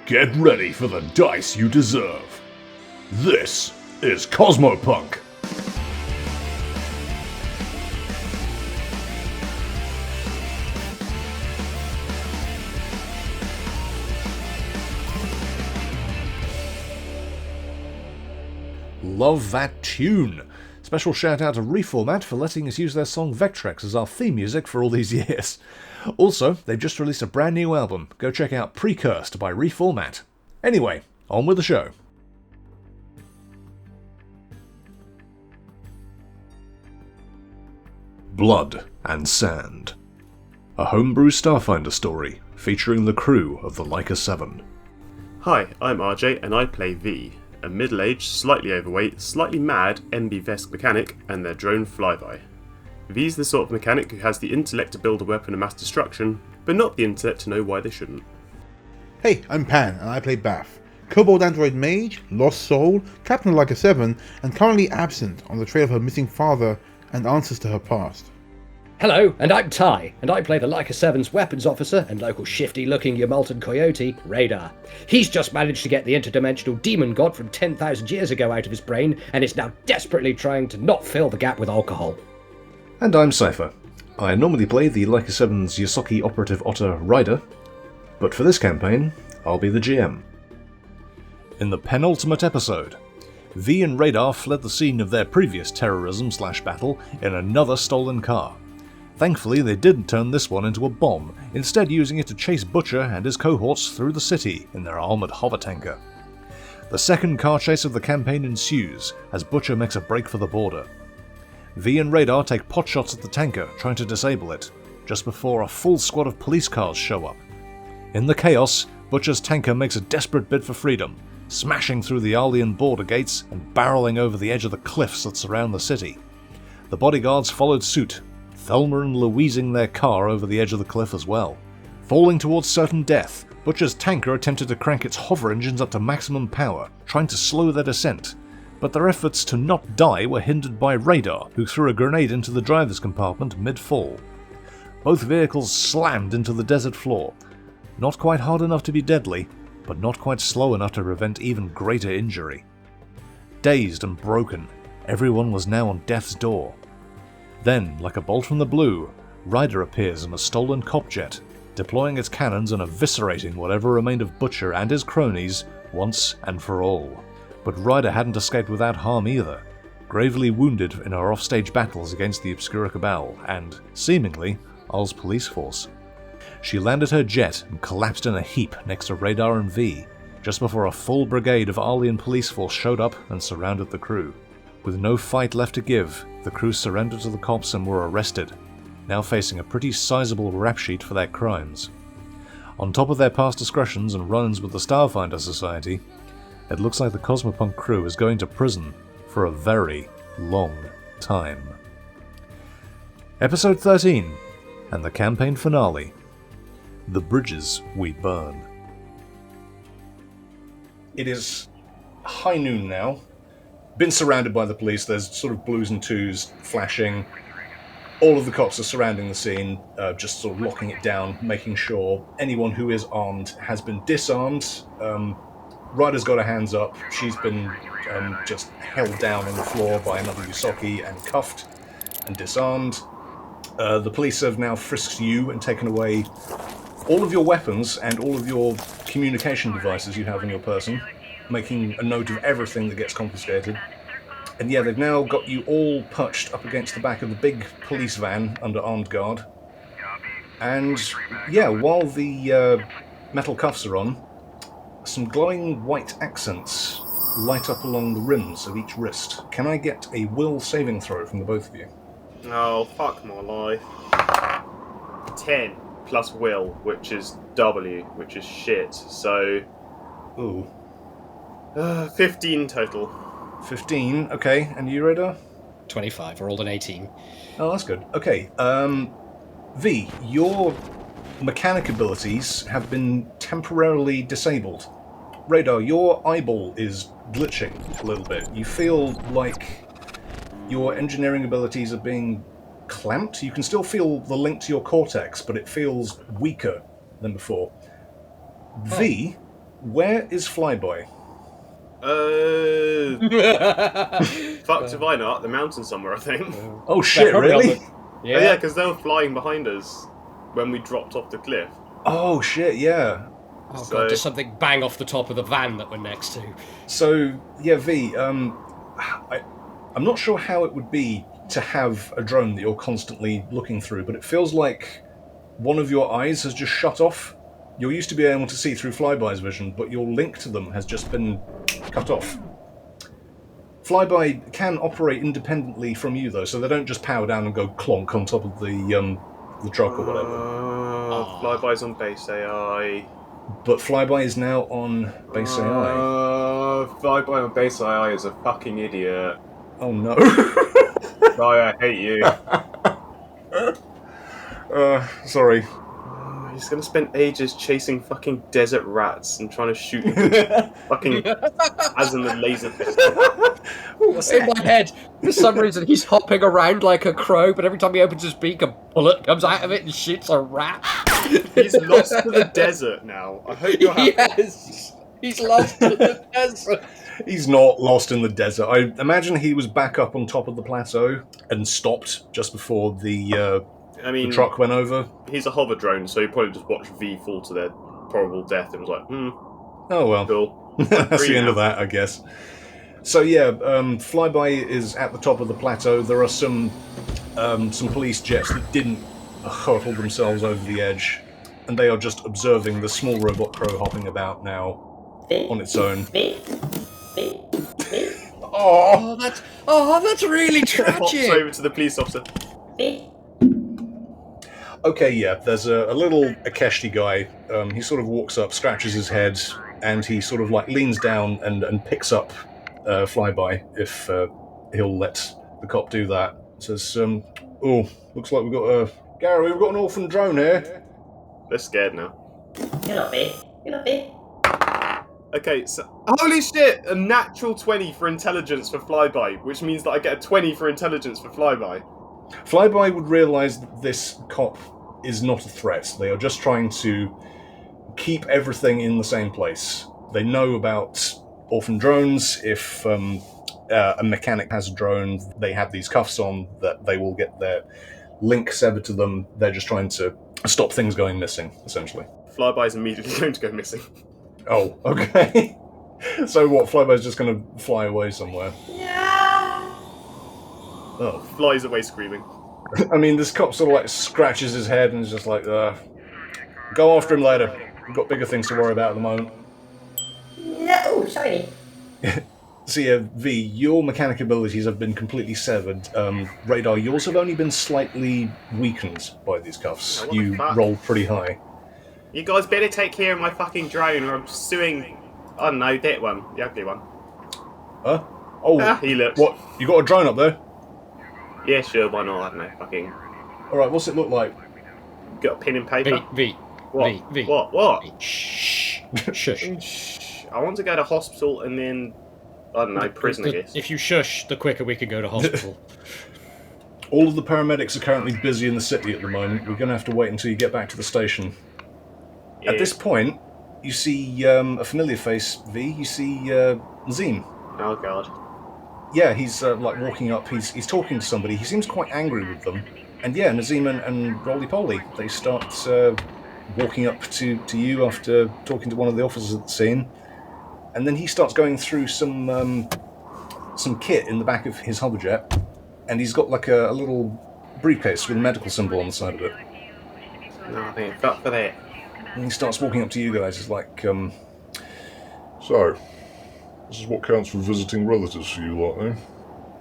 Get ready for the dice you deserve. This is Cosmopunk. Love that tune. Special shout out to Reformat for letting us use their song Vectrex as our theme music for all these years. Also, they've just released a brand new album. Go check out Precursed by Reformat. Anyway, on with the show. Blood and Sand. A homebrew Starfinder story featuring the crew of the Leica 7. Hi, I'm RJ and I play V, a middle-aged, slightly overweight, slightly mad MB-Vesk mechanic and their drone flyby. V's the sort of mechanic who has the intellect to build a weapon of mass destruction, but not the intellect to know why they shouldn't. Hey, I'm Pan and I play Bath, Kobold Android Mage, Lost Soul, Captain of Leica 7, and currently absent on the trail of her missing father and answers to her past. Hello, and I'm Ty, and I play the Leica 7's weapons officer and local shifty-looking Yamaltan coyote, Ryder. He's just managed to get the interdimensional demon god from 10,000 years ago out of his brain, and is now desperately trying to not fill the gap with alcohol. And I'm Cypher. I normally play the Leica 7's Yosaki operative otter Ryder, but for this campaign, I'll be the GM. In the penultimate episode, V and Radar fled the scene of their previous terrorism/battle in another stolen car. Thankfully, they didn't turn this one into a bomb, instead using it to chase Butcher and his cohorts through the city in their armoured hover tanker. The second car chase of the campaign ensues as Butcher makes a break for the border. V and Radar take potshots at the tanker, trying to disable it, just before a full squad of police cars show up. In the chaos, Butcher's tanker makes a desperate bid for freedom, smashing through the Arlian border gates and barreling over the edge of the cliffs that surround the city. The bodyguards followed suit, Thelma and Louising their car over the edge of the cliff as well. Falling towards certain death, Butcher's tanker attempted to crank its hover engines up to maximum power, trying to slow their descent, but their efforts to not die were hindered by Radar, who threw a grenade into the driver's compartment mid-fall. Both vehicles slammed into the desert floor, not quite hard enough to be deadly, but not quite slow enough to prevent even greater injury. Dazed and broken, everyone was now on death's door. Then, like a bolt from the blue, Ryder appears in a stolen cop jet, deploying its cannons and eviscerating whatever remained of Butcher and his cronies once and for all. But Ryder hadn't escaped without harm either, gravely wounded in her offstage battles against the Obscura Cabal and, seemingly, Ul's police force. She landed her jet and collapsed in a heap next to Radar and V, just before a full brigade of Arlian police force showed up and surrounded the crew. With no fight left to give, the crew surrendered to the cops and were arrested, now facing a pretty sizable rap sheet for their crimes. On top of their past discretions and run-ins with the Starfinder Society, it looks like the Cosmopunk crew is going to prison for a very long time. Episode 13, and the campaign finale, The Bridges We Burn. It is high noon now. Been surrounded by the police. There's sort of blues and twos flashing. All of the cops are surrounding the scene, just sort of locking it down, making sure anyone who is armed has been disarmed. Ryder's got her hands up. She's been just held down on the floor by another Yosaki and cuffed and disarmed. The police have now frisked you and taken away all of your weapons and all of your communication devices you have on your person, making a note of everything that gets confiscated. And yeah, they've now got you all perched up against the back of the big police van under armed guard. And yeah, while the metal cuffs are on, some glowing white accents light up along the rims of each wrist. Can I get a will saving throw from the both of you? Oh, fuck my life. 10 plus will, which is W, which is shit, so... Ooh. 15 total. 15, okay. And you, Radar? 25, I rolled an 18. Oh, that's good. Okay, V, your mechanic abilities have been temporarily disabled. Radar, your eyeball is glitching a little bit. You feel like your engineering abilities are being clamped. You can still feel the link to your cortex, but it feels weaker than before. V, Where is Flyboy? Fucked if I know, up the mountain somewhere, I think. Oh shit, really? Yeah. Oh, yeah, because they were flying behind us when we dropped off the cliff. Oh shit, yeah. Oh So- god, does something bang off the top of the van that we're next to? So, yeah, V, I'm not sure how it would be to have a drone that you're constantly looking through, but it feels like one of your eyes has just shut off. You're used to be able to see through Flyby's vision, but your link to them has just been cut off. Flyby can operate independently from you, though, so they don't just power down and go clonk on top of the truck or whatever. Flyby's on base AI. But Flyby is now on base AI. Flyby on base AI is a fucking idiot. Oh no. I hate you. Sorry. He's gonna spend ages chasing fucking desert rats and trying to shoot them fucking as in the laser pistol. In my head, for some reason, he's hopping around like a crow, but every time he opens his beak, a bullet comes out of it and shoots a rat. He's lost to the desert now. I hope you're happy. Yes, he's lost to the desert. He's not lost in the desert. I imagine he was back up on top of the plateau and stopped just before the truck went over. He's a hover drone, so he probably just watched V fall to their probable death and was like, Oh well. cool. That's the end of that, I guess. So yeah, Flyby is at the top of the plateau. There are some police jets that didn't hurtle themselves over the edge, and they are just observing the small robot crow hopping about now on its own. Oh, that's really Pops tragic. over to the police officer. Okay, yeah, there's a little Akeshti guy. He sort of walks up, scratches his head, and he sort of like leans down and picks up Flyby if he'll let the cop do that. Says, oh, looks like we've got Gary, we've got an orphan drone here. They're scared now. You're not big. Okay, so holy shit! A natural 20 for intelligence for Flyby, which means that I get a 20 for intelligence for Flyby. Flyby would realise that this cop is not a threat. They are just trying to keep everything in the same place. They know about orphan drones. If a mechanic has a drone, they have these cuffs on that they will get their link severed to them. They're just trying to stop things going missing, essentially. Flyby is immediately going to go missing. Oh, okay. So what, Flyby's just going to fly away somewhere? Oh. Flies away screaming. I mean, this cop sort of like scratches his head and is just like, go after him later. We've got bigger things to worry about at the moment. No, oh, sorry. So yeah, V, your mechanic abilities have been completely severed. Radar, yours have only been slightly weakened by these cuffs. Oh, what the You fuck? rolled pretty high. You guys better take care of my fucking drone or I'm suing... I don't know, that one. The ugly one. Huh? Oh, He looks... what? You got a drone up there? Yeah, sure, why not? I don't know, fucking... Alright, what's it look like? Got a pen and paper? V. What? What? Shh. Shush. Shh. I want to go to hospital and then... I don't know, prison, I guess. If you shush, the quicker we can go to hospital. All of the paramedics are currently busy in the city at the moment. We're going to have to wait until you get back to the station. Yeah. At this point, you see a familiar face, V. You see Nazim. Oh, God. Yeah, he's like walking up. He's talking to somebody. He seems quite angry with them. And yeah, Nazim and Roly Poly, they start walking up to you after talking to one of the officers at the scene. And then he starts going through some kit in the back of his hoverjet, and he's got like a little briefcase with a medical symbol on the side of it. No, thank fuck for that. And he starts walking up to you guys. He's like, So, this is what counts for visiting relatives for you lot, eh?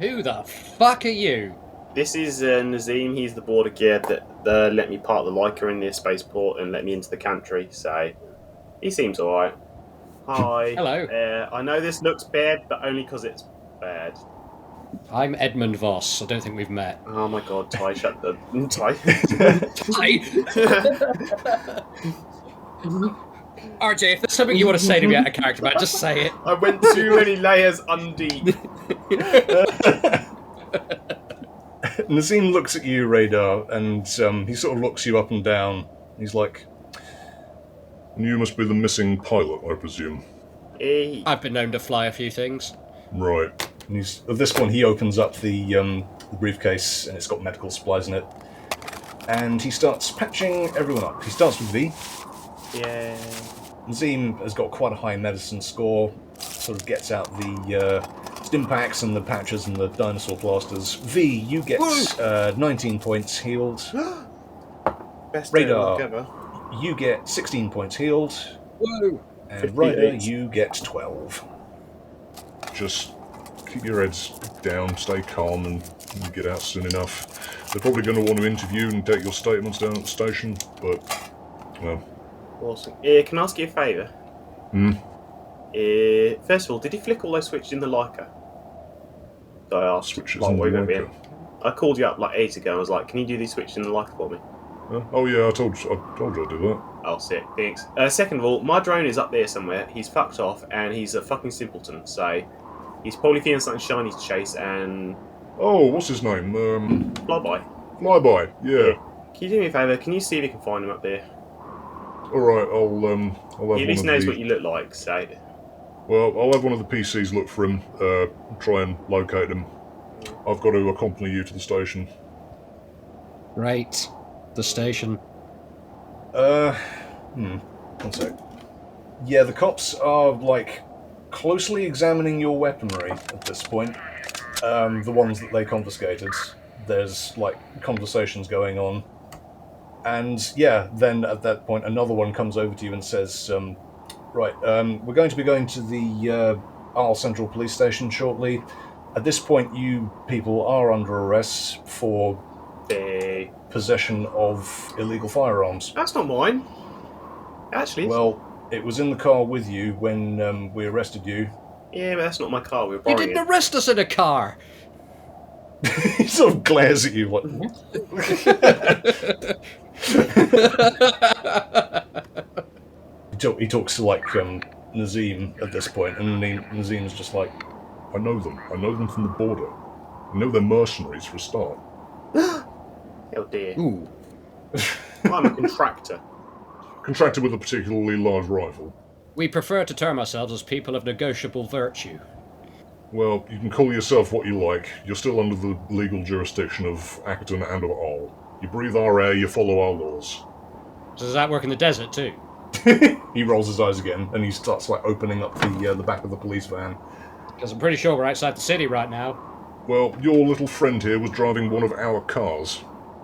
Who the fuck are you? This is Nazim. He's the border guard that let me park the Leica in the spaceport and let me into the country, so he seems alright. Hi. Hello. I know this looks bad, but only because it's bad. I'm Edmund Voss. I don't think we've met. Oh my god, Ty, shut the... Ty. RJ, if there's something you want to say to me out of character, Matt, just say it. I went too many layers undeep. Nazim looks at you, Radar, and he sort of looks you up and down. He's like, And you must be the missing pilot, I presume. I've been known to fly a few things. Right. And at this point, he opens up the briefcase, and it's got medical supplies in it. And he starts patching everyone up. He starts with V. Yeah. Nazim has got quite a high medicine score. Sort of gets out the stim packs and the patches and the dinosaur plasters. V, you get 19 points healed. Best day of luck Radar, ever. you get 16 points healed. Whoa! And Ryder, 58. you get 12. Just keep your heads down, stay calm, and you get out soon enough. They're probably going to want to interview and take your statements down at the station, but, well... Awesome. Can I ask you a favour? First of all, did you flick all those switches in the Leica? I asked. Switches like, in the what are you gonna Leica? be in? I called you up like ages ago and I was like, can you do these switches in the Leica for me? Oh yeah, I told you I'd do that. Oh, sick. Thanks. Second of all, my drone is up there somewhere. He's fucked off and he's a fucking simpleton, so he's probably feeling something shiny to chase and... Oh, what's his name? Flyby. Flyby, yeah. Can you do me a favour? Can you see if you can find him up there? Alright, I'll have He at least one knows of what the... you look like, so... Well, I'll have one of the PCs look for him, try and locate him. I've got to accompany you to the station. Right. The station. One sec. Yeah, the cops are, like, closely examining your weaponry at this point. The ones that they confiscated. There's, like, conversations going on. And, yeah, then at that point, another one comes over to you and says, right, we're going to be going to the Arl Central Police Station shortly. At this point, you people are under arrest for possession of illegal firearms. That's not mine. Actually, Well, it was in the car with you when we arrested you. yeah, but that's not my car. We were You borrowing didn't it. arrest us in a car! He sort of glares at you like... He talks to, like, Nazim at this point, and Nazim's just like... I know them. I know them from the border. I know they're mercenaries for a start. Oh dear. Ooh. I'm a contractor. Contracted with a particularly large rifle. We prefer to term ourselves as people of negotiable virtue. Well, you can call yourself what you like. You're still under the legal jurisdiction of Acton and of Arl. You breathe our air, you follow our laws. So does that work in the desert too? He rolls his eyes again, and he starts, like, opening up the back of the police van. Because I'm pretty sure we're outside the city right now. Well, your little friend here was driving one of our cars,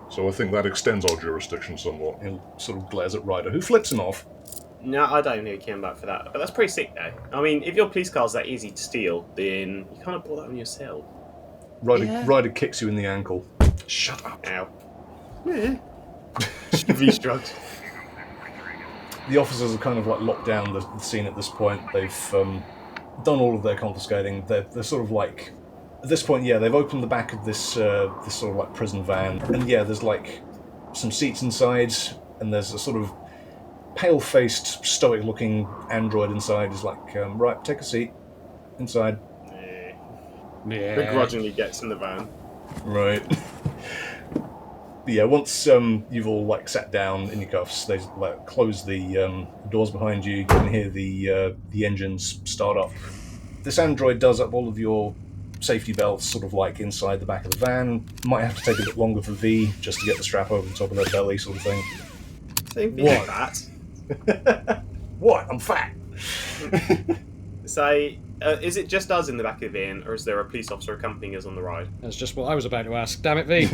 so I think that extends our jurisdiction somewhat. He sort of glares at Ryder, who flips him off. No, I don't think he came back for that. But that's pretty sick, though. I mean, if your police car's that easy to steal, then you kind of bought that on yourself. Ryder kicks you in the ankle. Shut up. Ow. Yeah. V shrugged. The officers are kind of, like, locked down the scene at this point. They've done all of their confiscating. They're sort of, like... At this point, yeah, they've opened the back of this sort of, like, prison van. And, yeah, there's, like, some seats inside, and there's a sort of pale-faced, stoic-looking android inside. He's like, right, take a seat. Inside. Yeah. Begrudgingly gets in the van. Right. But yeah, once you've all, like, sat down in your cuffs, they, like, close the doors behind you. You can hear the engines start up. This android does up all of your safety belts, sort of like inside the back of the van. Might have to take a bit longer for V, just to get the strap over the top of their belly, sort of thing. Same thing What? with that. What? I'm fat. So, is it just us in the back of the van, or is there a police officer accompanying us on the ride? That's just what I was about to ask. Damn it, V.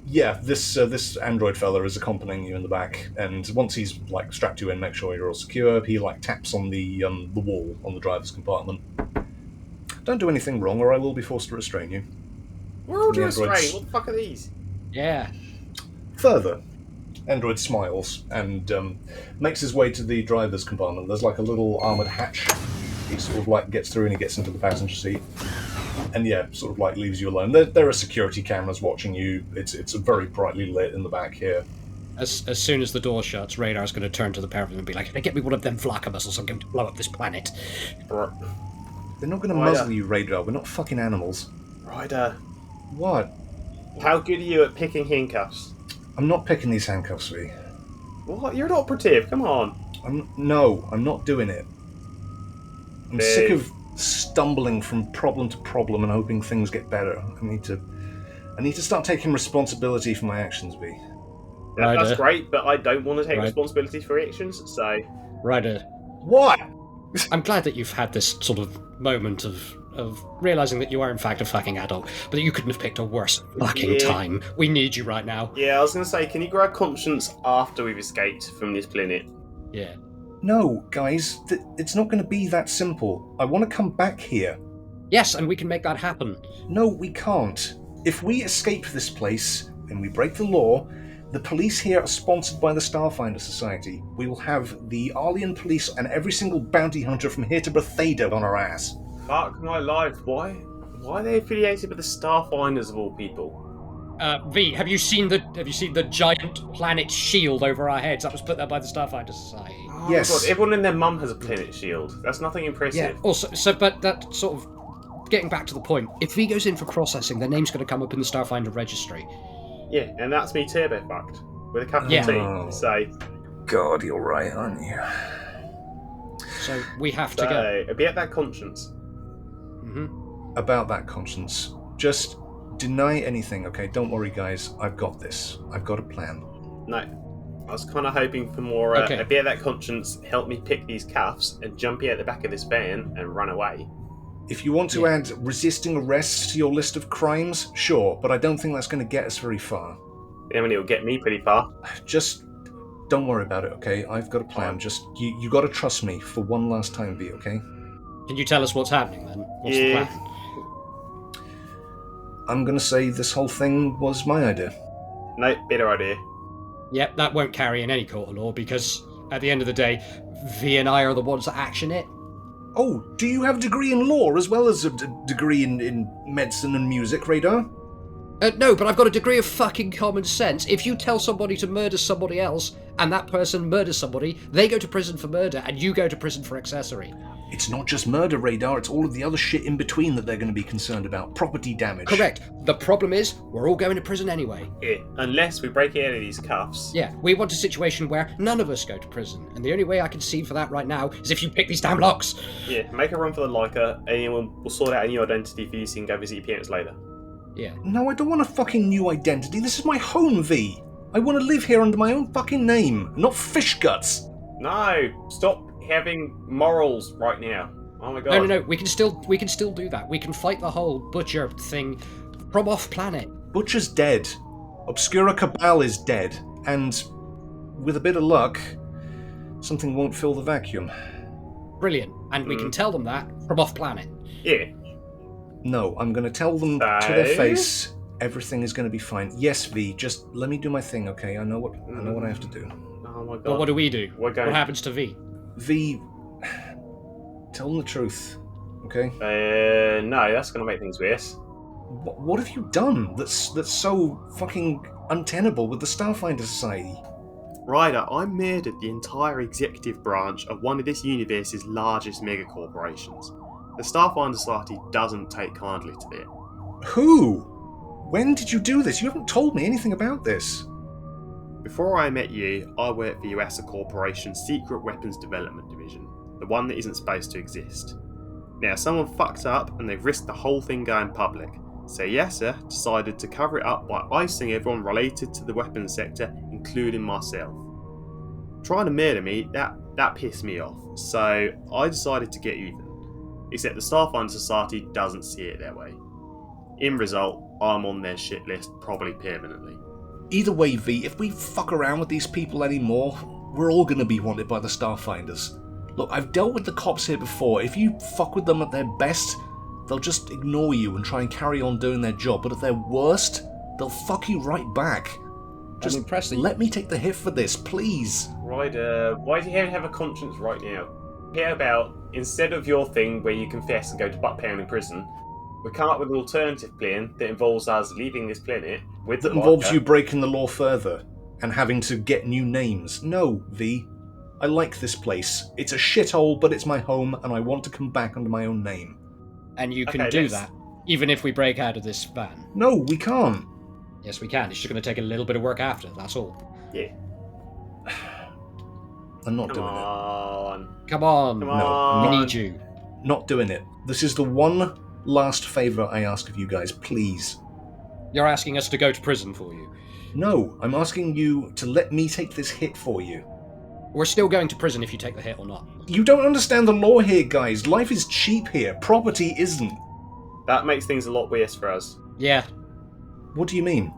Yeah, this android fella is accompanying you in the back, and once he's, like, strapped you in, make sure you're all secure, he, like, taps on the wall on the driver's compartment. Don't do anything wrong, or I will be forced to restrain you. We're all The doing straight. androids- What the fuck are these? Yeah. Further, android smiles and makes his way to the driver's compartment. There's, like, a little armoured hatch. He sort of, like, gets through and he gets into the passenger seat. And yeah, sort of, like, leaves you alone. There are security cameras watching you. It's very brightly lit in the back here. As soon as the door shuts, Radar's going to turn to the pair of them and be like, "Get me one of them flaka missiles. I'm going to blow up this planet." They're not going to Ryder. muzzle you, Radar. We're not fucking animals. Ryder, What? how good are you at picking handcuffs? I'm not picking these handcuffs, V. What? You're an operative, come on. I'm not doing it. I'm sick of stumbling from problem to problem and hoping things get better. I need to start taking responsibility for my actions, V. That's great, but I don't want to take responsibility for actions, so... Ryder. What? I'm glad that you've had this sort of moment of realising that you are in fact a fucking adult, but that you couldn't have picked a worse fucking time. We need you right now. Yeah, I was going to say, can you grow a conscience after we've escaped from this planet? Yeah. No, guys, it's not going to be that simple. I want to come back here. Yes, and we can make that happen. No, we can't. If we escape this place and we break the law, the police here are sponsored by the Starfinder Society. We will have the Arlian police and every single bounty hunter from here to Bethesda on our ass. Fuck my life, why are they affiliated with the Starfinders of all people? V, have you seen the giant planet shield over our heads that was put there by the Starfinder Society? Oh yes. My God, everyone and their mum has a planet shield. That's nothing impressive. Yeah, also, but that sort of, getting back to the point, if V goes in for processing, their name's going to come up in the Starfinder registry. Yeah, and that's me turbo fucked. With a capital T. So... God, you're right, aren't you? So, we have to go. Be at that conscience. Mm-hmm. About that conscience. Just deny anything, okay? Don't worry, guys. I've got this. I've got a plan. No. I was kind of hoping for more, a bit of that conscience, help me pick these cuffs and jump out the back of this van and run away. If you want to add resisting arrest to your list of crimes, sure, but I don't think that's going to get us very far. I mean, it'll get me pretty far. Just don't worry about it, okay? I've got a plan. Just, you got to trust me for one last time, V, okay? Can you tell us what's happening, then? What's the plan? I'm going to say this whole thing was my idea. No, better idea. Yep, that won't carry in any court of law, because at the end of the day, V and I are the ones that action it. Oh, do you have a degree in law as well as a degree in medicine and music, Radar? No, but I've got a degree of fucking common sense. If you tell somebody to murder somebody else, and that person murders somebody, they go to prison for murder, and you go to prison for accessory. It's not just murder, Radar, it's all of the other shit in between that they're going to be concerned about. Property damage. Correct. The problem is, we're all going to prison anyway. Yeah, unless we break out of these cuffs. Yeah, we want a situation where none of us go to prison, and the only way I can see for that right now is if you pick these damn locks. Yeah, make a run for the Leica, and we'll sort out a new identity for you so you can go visit your parents later. Yeah. No, I don't want a fucking new identity. This is my home, V. I want to live here under my own fucking name, not fish guts. No, stop having morals right now. Oh my God. No. We can still do that. We can fight the whole Butcher thing from off planet. Butcher's dead. Obscura Cabal is dead, and with a bit of luck, something won't fill the vacuum. Brilliant. And we can tell them that from off planet. Yeah. No, I'm going to tell them to their face everything is going to be fine. Yes, V, just let me do my thing, okay? I know what I have to do. Oh my God. Well, what do we do? What happens to V? V, tell them the truth, okay? No, that's going to make things worse. What have you done that's so fucking untenable with the Starfinder Society? Ryder, I murdered the entire executive branch of one of this universe's largest megacorporations. The Starfinder Society doesn't take kindly to it. Who? When did you do this? You haven't told me anything about this. Before I met you, I worked for US Corporation's Secret Weapons Development Division, the one that isn't supposed to exist. Now, someone fucked up and they've risked the whole thing going public. So YASA decided to cover it up by icing everyone related to the weapons sector, including myself. Trying to murder me, that pissed me off, so I decided to get even. Except the Starfinder Society doesn't see it that way. In result, I'm on their shit list, probably permanently. Either way, V, if we fuck around with these people anymore, we're all going to be wanted by the Starfinders. Look, I've dealt with the cops here before. If you fuck with them at their best, they'll just ignore you and try and carry on doing their job. But at their worst, they'll fuck you right back. Just let me take the hit for this, please. Ryder, why do you have a conscience right now? How about, instead of your thing where you confess and go to butt pound in prison, we come up with an alternative plan that involves us leaving this planet with the involves you breaking the law further and having to get new names. No, V. I like this place. It's a shithole, but it's my home, and I want to come back under my own name. And you can do that, even if we break out of this van. No, we can't. Yes, we can. It's just going to take a little bit of work after, that's all. Yeah. I'm not Come doing on. Come on. Come No, on. We need you. it. Not doing it. This is the one last favour I ask of you guys, please. You're asking us to go to prison for you. No, I'm asking you to let me take this hit for you. We're still going to prison if you take the hit or not. You don't understand the law here, guys. Life is cheap here. Property isn't. That makes things a lot worse for us. Yeah. What do you mean?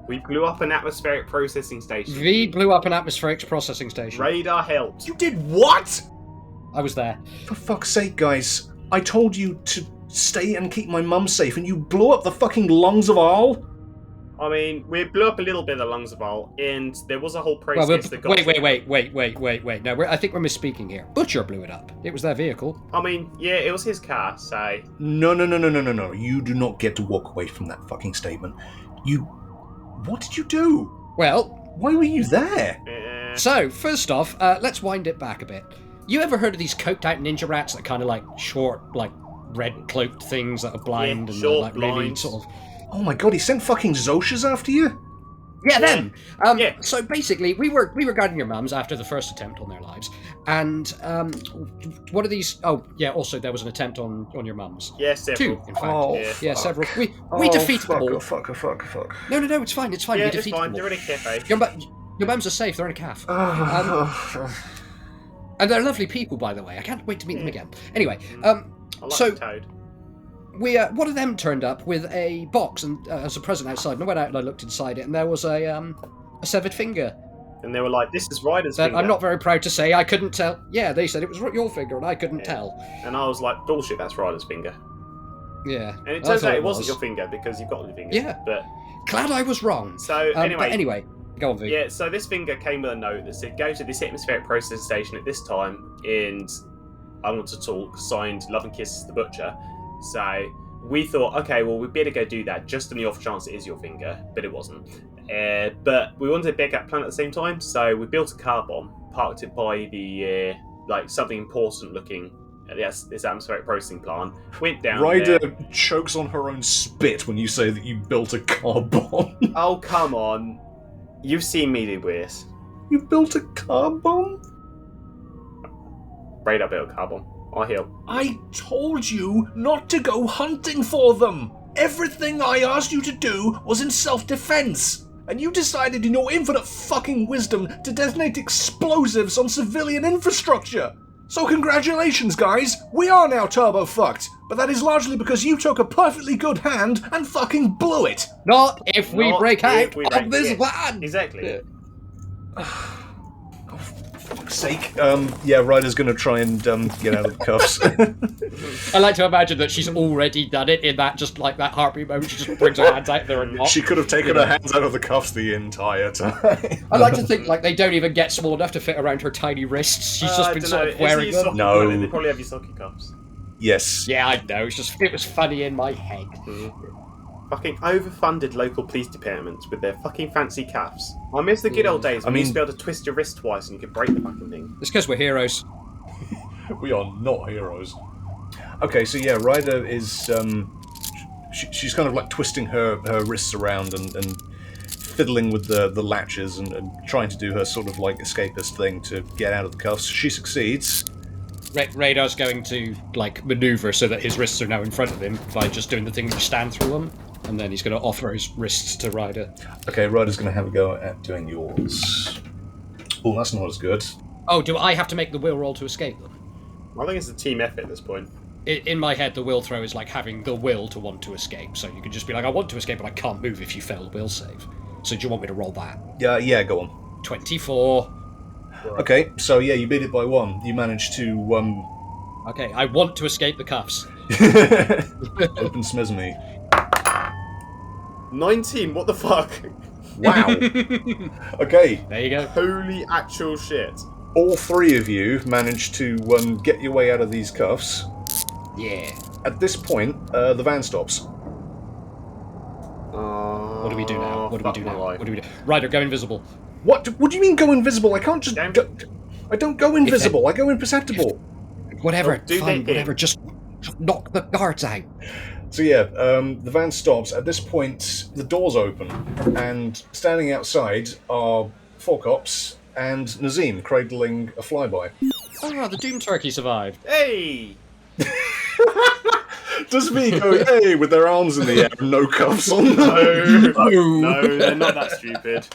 We blew up an atmospheric processing station. V blew up an atmospheric processing station. Radar helped. You did what? I was there. For fuck's sake, guys. I told you to stay and keep my mum safe, and you blew up the fucking lungs of all? I mean, we blew up a little bit of the lungs of all, and there was a whole process that got... Wait. No, I think we're misspeaking here. Butcher blew it up. It was their vehicle. I mean, yeah, it was his car, so... No. You do not get to walk away from that fucking statement. What did you do? Well, Why were you there? so, first off, let's wind it back a bit. You ever heard of these coked out ninja rats that kind of like short, like red cloaked things that are blind Yeah, and short, like really blind. sort of... Oh my god, he sent fucking Zoshas after you? Yeah, them. Yeah. So basically, we were guarding your mums after the first attempt on their lives, and what are these? Oh, yeah. Also, there was an attempt on your mums. Yeah, several. 2, in fact. Oh, Yeah, Yeah, fuck. several. We defeated them all. Fuck. No, it's fine. It's fine. Yeah, We it's defeated fine. them They're all. in a cafe. Your mums are safe. They're in a calf. And they're lovely people, by the way. I can't wait to meet them again. Anyway, I like so- the toad. one of them turned up with a box and as a present outside, and I went out and I looked inside it, and there was a severed finger. And they were like, this is Ryder's That finger. I'm not very proud to say I couldn't tell. Yeah, they said it was your finger, and I couldn't tell. And I was like, bullshit, that's Ryder's finger. Yeah. And it I turns thought out it wasn't your finger, because you've got the finger. Yeah. But, Glad I was wrong. so, But anyway. anyway, go on, V. Yeah, so this finger came with a note that said, go to this atmospheric processing station at this time, and I want to talk, signed Love and Kisses the Butcher. So we thought, okay, well, we'd better go do that, just on the off chance it is your finger, but it wasn't. But we wanted to beg that planet at the same time, so we built a car bomb, parked it by the, something important looking, this atmospheric processing plant, went down Ryder there. chokes on her own spit when you say that you built a car bomb. Oh, come on. You've seen me do worse. You built a car bomb? Radar built a car bomb. I heal. I told you not to go hunting for them. Everything I asked you to do was in self-defense. And you decided in your infinite fucking wisdom to detonate explosives on civilian infrastructure. So congratulations, guys. We are now turbo-fucked. But that is largely because you took a perfectly good hand and fucking blew it. Not if we Not break if out we of break- this yeah, van. Exactly. For fuck's sake. Yeah, Ryder's gonna try and get out of the cuffs. I like to imagine that she's already done it in that just like that heartbeat moment. She just brings her hands out there and She could have taken her hands out of the cuffs the entire time. I like to think like they don't even get small enough to fit around her tiny wrists. She's just I been don't sort know. of wearing Is he them. No. They probably have your socky cups. Yes. Yeah, I know. It was funny in my head. Fucking overfunded local police departments with their fucking fancy cuffs. I miss the good old days when you used to be able to twist your wrist twice and you could break the fucking thing. It's because we're heroes. We are not heroes. Okay, so yeah, Ryder is she's kind of like twisting her wrists around and fiddling with the latches and trying to do her sort of like escapist thing to get out of the cuffs. She succeeds. Radar's going to like maneuver so that his wrists are now in front of him by just doing the thing where you stand through them, and then he's going to offer his wrists to Ryder. Okay, Ryder's going to have a go at doing yours. Oh, that's not as good. Oh, do I have to make the will roll to escape them? I think it's a team effort at this point. In my head, the will throw is like having the will to want to escape. So you can just be like, I want to escape, but I can't move if you fail the will save. So do you want me to roll that? Yeah, go on. 24. Okay, so yeah, you beat it by 1. You managed to Okay, I want to escape the cuffs. open Smizme. 19, what the fuck? Wow. Okay, There you go. Holy actual shit. all 3 of you managed to get your way out of these cuffs. Yeah. At this point, the van stops. What do we do now? What do we do now? What do we do? Ryder, go invisible. What do you mean go invisible? I can't just go... I don't go invisible, I go imperceptible. Whatever, Oh, do fine, they- whatever. Just knock the guards out. So yeah, the van stops. At this point, the doors open, and standing outside are 4 cops and Nazim cradling a flyby. Ah, the Doom Turkey survived. Hey! Does V go, hey, with their arms in the air and no cuffs on? No, they're not that stupid.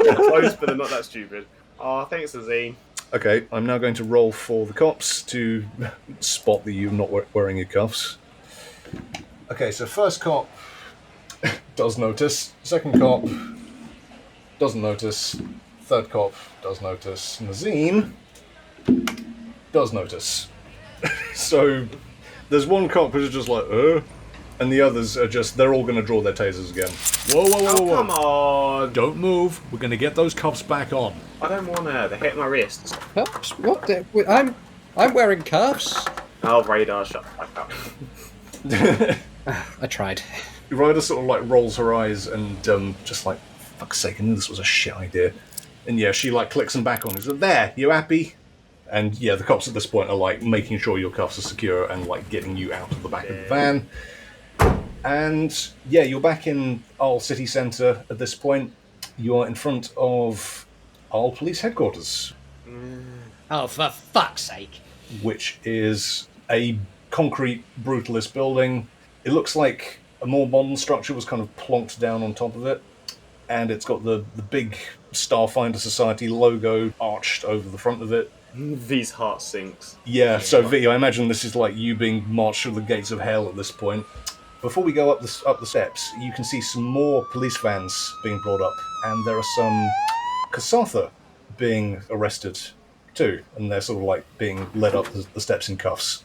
They're close, but they're not that stupid. Oh, thanks, Azine. Okay, I'm now going to roll for the cops to spot that you're not wearing your cuffs. Okay, so first cop does notice, second cop doesn't notice, third cop does notice, Nazim does notice. So there's one cop who's just like, and the others are just, they're all going to draw their tasers again. Whoa, come on! Don't move, we're going to get those cuffs back on. I don't want to. They hit my wrists. Cuffs? What? I'm wearing cuffs. Oh, Radar, shut the fuck up. I tried. Ryder sort of like rolls her eyes and just like, fuck's sake, I knew this was a shit idea. And yeah, she like clicks them back on. She's like, there, you happy? And yeah, the cops at this point are like making sure your cuffs are secure and like getting you out of the back of the van. And yeah, you're back in Arl City Centre at this point. You are in front of Arl Police Headquarters. Oh, for fuck's sake. Which is a concrete brutalist building. It looks like a more modern structure was kind of plonked down on top of it. And it's got the big Starfinder Society logo arched over the front of it. V's heart sinks. Yeah, so V, I imagine this is like you being marched through the gates of hell at this point. Before we go up the steps, you can see some more police vans being brought up, and there are some Kasatha being arrested too, and they're sort of like being led up the steps in cuffs.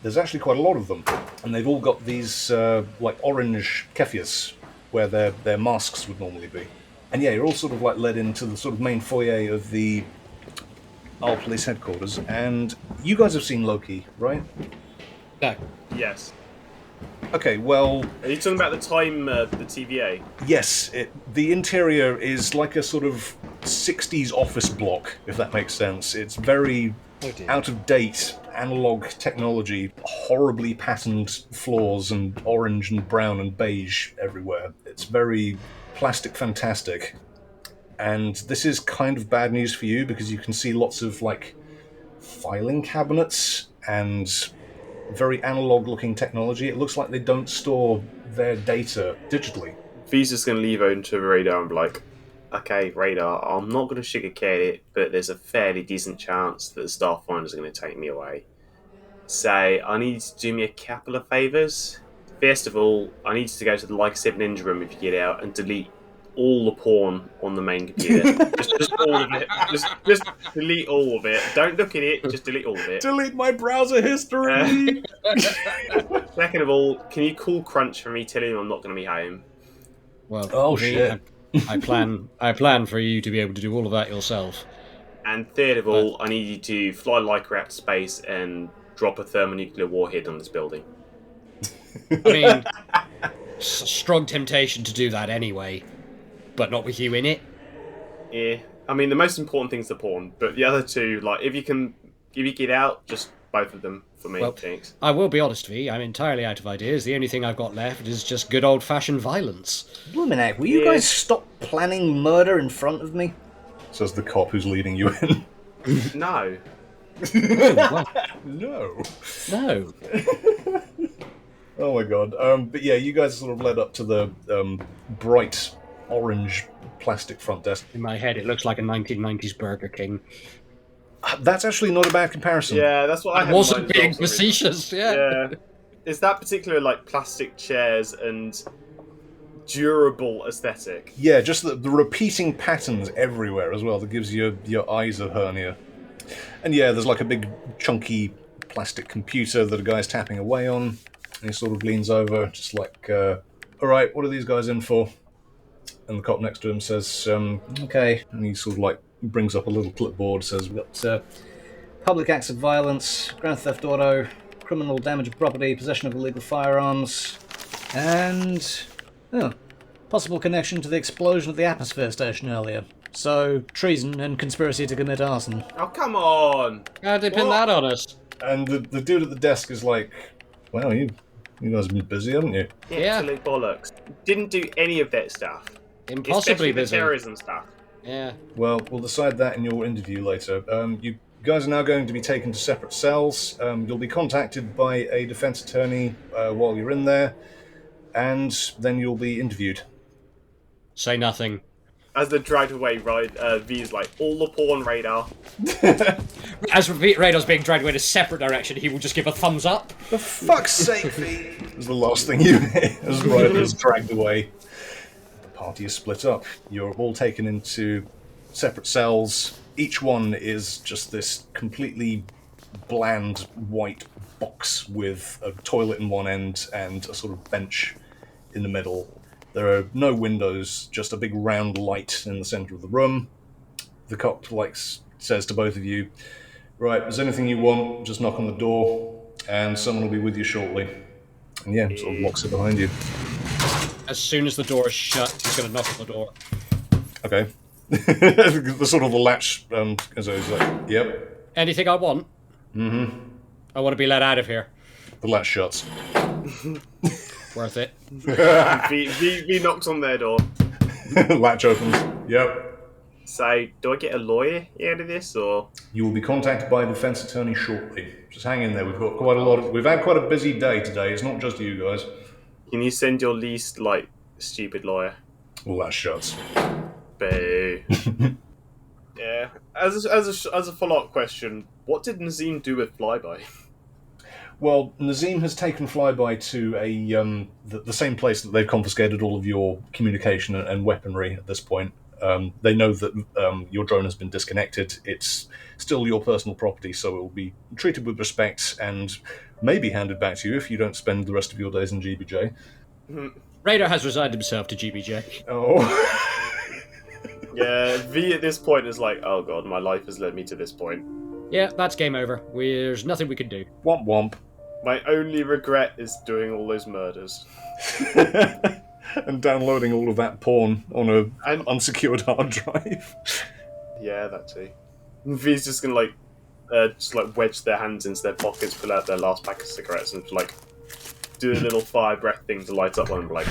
There's actually quite a lot of them, and they've all got these like orange keffiyehs where their masks would normally be. And yeah, you're all sort of like led into the sort of main foyer of the Arl Police Headquarters, and you guys have seen Loki, right? No. Yes. Okay, well... Are you talking about the time, the TVA? Yes, the interior is like a sort of 60s office block, if that makes sense. It's very out-of-date, analog technology, horribly patterned floors, and orange and brown and beige everywhere. It's very plastic fantastic. And this is kind of bad news for you, because you can see lots of, like, filing cabinets and very analog-looking technology. It looks like they don't store their data digitally. V's just going to leave over to Radar and be like, okay, Radar, I'm not going to sugarcoat it, but there's a fairly decent chance that the Starfinders are going to take me away. So, I need you to do me a couple of favours. First of all, I need you to go to the Like 7 Ninja room if you get out and delete all the porn on the main computer. just all of it. Just delete all of it. Don't look at it, just delete all of it. Delete my browser history! Second of all, can you call Crunch for me telling him I'm not going to be home? Well, oh shit. I plan for you to be able to do all of that yourself. And third of all, I need you to fly Leica out to space and drop a thermonuclear warhead on this building. I mean, strong temptation to do that anyway, but not with you in it. Yeah, I mean the most important thing's the porn, but the other two, like if you get out, just both of them for me. Well, thanks. I will be honest with you, I'm entirely out of ideas. The only thing I've got left is just good old-fashioned violence. Blumenack, will you guys stop planning murder in front of me? Says the cop who's leading you in. No. No. No. Oh my god. But yeah, you guys sort of led up to the bright orange plastic front desk. In my head, it looks like a 1990s Burger King. That's actually not a bad comparison. Yeah, that's what I had. Wasn't being facetious, Yeah. It's that particular like plastic chairs and durable aesthetic. Yeah, just the repeating patterns everywhere as well that gives your eyes a hernia. And yeah, there's like a big chunky plastic computer that a guy's tapping away on. And he sort of leans over, just like, alright, what are these guys in for? And the cop next to him says, okay. And he sort of like brings up a little clipboard, says, We've got public acts of violence, grand theft auto, criminal damage of property, possession of illegal firearms, and possible connection to the explosion at the atmosphere station earlier. So, treason and conspiracy to commit arson. Oh, come on! How'd they pin that on us? and the dude at the desk is like, well, you guys have been busy, haven't you? Yeah. Absolute bollocks. Didn't do any of that stuff. Impossibly Especially the busy. terrorism stuff. Yeah. Well, we'll decide that in your interview later. You guys are now going to be taken to separate cells. You'll be contacted by a defense attorney while you're in there, and then you'll be interviewed. Say nothing. As they're dragged away, V's like, all the porn radar. As Radar's being dragged away in a separate direction, he will just give a thumbs up. For fuck's sake, V! Is the last thing you hear as Ryder is dragged away. The party is split up. You're all taken into separate cells. Each one is just this completely bland white box with a toilet in one end and a sort of bench in the middle. There are no windows, just a big round light in the center of the room. The cop says to both of you, right, if there's anything you want, just knock on the door, and someone will be with you shortly. And yeah, sort of locks it behind you. As soon as the door is shut, he's going to knock on the door. Okay. The sort of the latch, so he's like, yep. Anything I want? Mm-hmm. I want to be let out of here. The latch shuts. Worth it. V knocks on their door. Latch opens. Yep. Say, do I get a lawyer out of this, or? You will be contacted by a defense attorney shortly. Just hang in there. We've had quite a busy day today. It's not just you guys. Can you send your least, stupid lawyer? Well, that shuts. Boo. Yeah. As a follow-up question, what did Nazim do with Flyby? Well, Nazim has taken Flyby to the same place that they've confiscated all of your communication and weaponry at this point. They know that your drone has been disconnected. It's still your personal property, so it will be treated with respect and maybe handed back to you if you don't spend the rest of your days in GBJ. Ryder has resigned himself to GBJ. Oh. Yeah, V at this point is like, oh god, my life has led me to this point. Yeah, that's game over. There's nothing we can do. Womp womp. My only regret is doing all those murders. And downloading all of that porn on an unsecured hard drive. Yeah, that too. V's just gonna wedge their hands into their pockets, pull out their last pack of cigarettes, and do a little fire breath thing to light up one, and be like,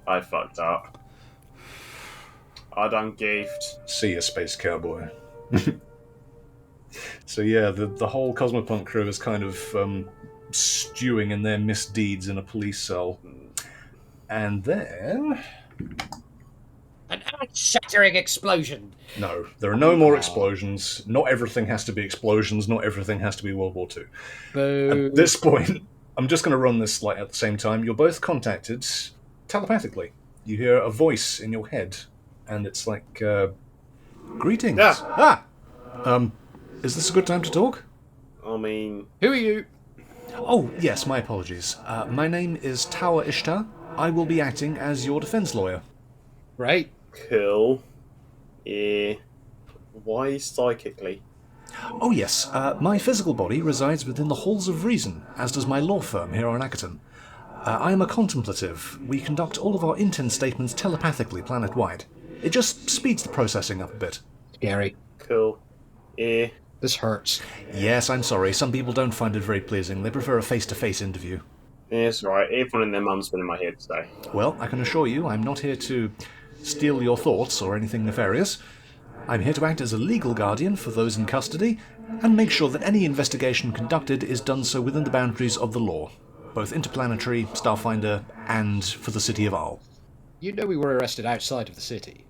I fucked up. I done goofed. See ya, space cowboy. So yeah, the whole Cosmopunk crew is kind of stewing in their misdeeds in a police cell. And then... An earth-shattering explosion! No, there are no more explosions. Not everything has to be explosions, not everything has to be World War II. Boo. At this point, I'm just going to run this at the same time. You're both contacted telepathically. You hear a voice in your head, and it's like, greetings. Yeah. Is this a good time to talk? I mean... Who are you? Oh, yes, my apologies. My name is Tower Ishtar. I will be acting as your defense lawyer. Right. Cool. Yeah. Why psychically? Oh, yes. My physical body resides within the halls of reason, as does my law firm here on Ackerton. I am a contemplative. We conduct all of our intent statements telepathically, planet-wide. It just speeds the processing up a bit. Scary. Cool. Yeah. This hurts. Yes, I'm sorry. Some people don't find it very pleasing. They prefer a face-to-face interview. Yeah, it's right. Everyone and their mum's been in my head today. Well, I can assure you I'm not here to steal your thoughts or anything nefarious. I'm here to act as a legal guardian for those in custody and make sure that any investigation conducted is done so within the boundaries of the law, both interplanetary, Starfinder, and for the city of Arl. You know we were arrested outside of the city.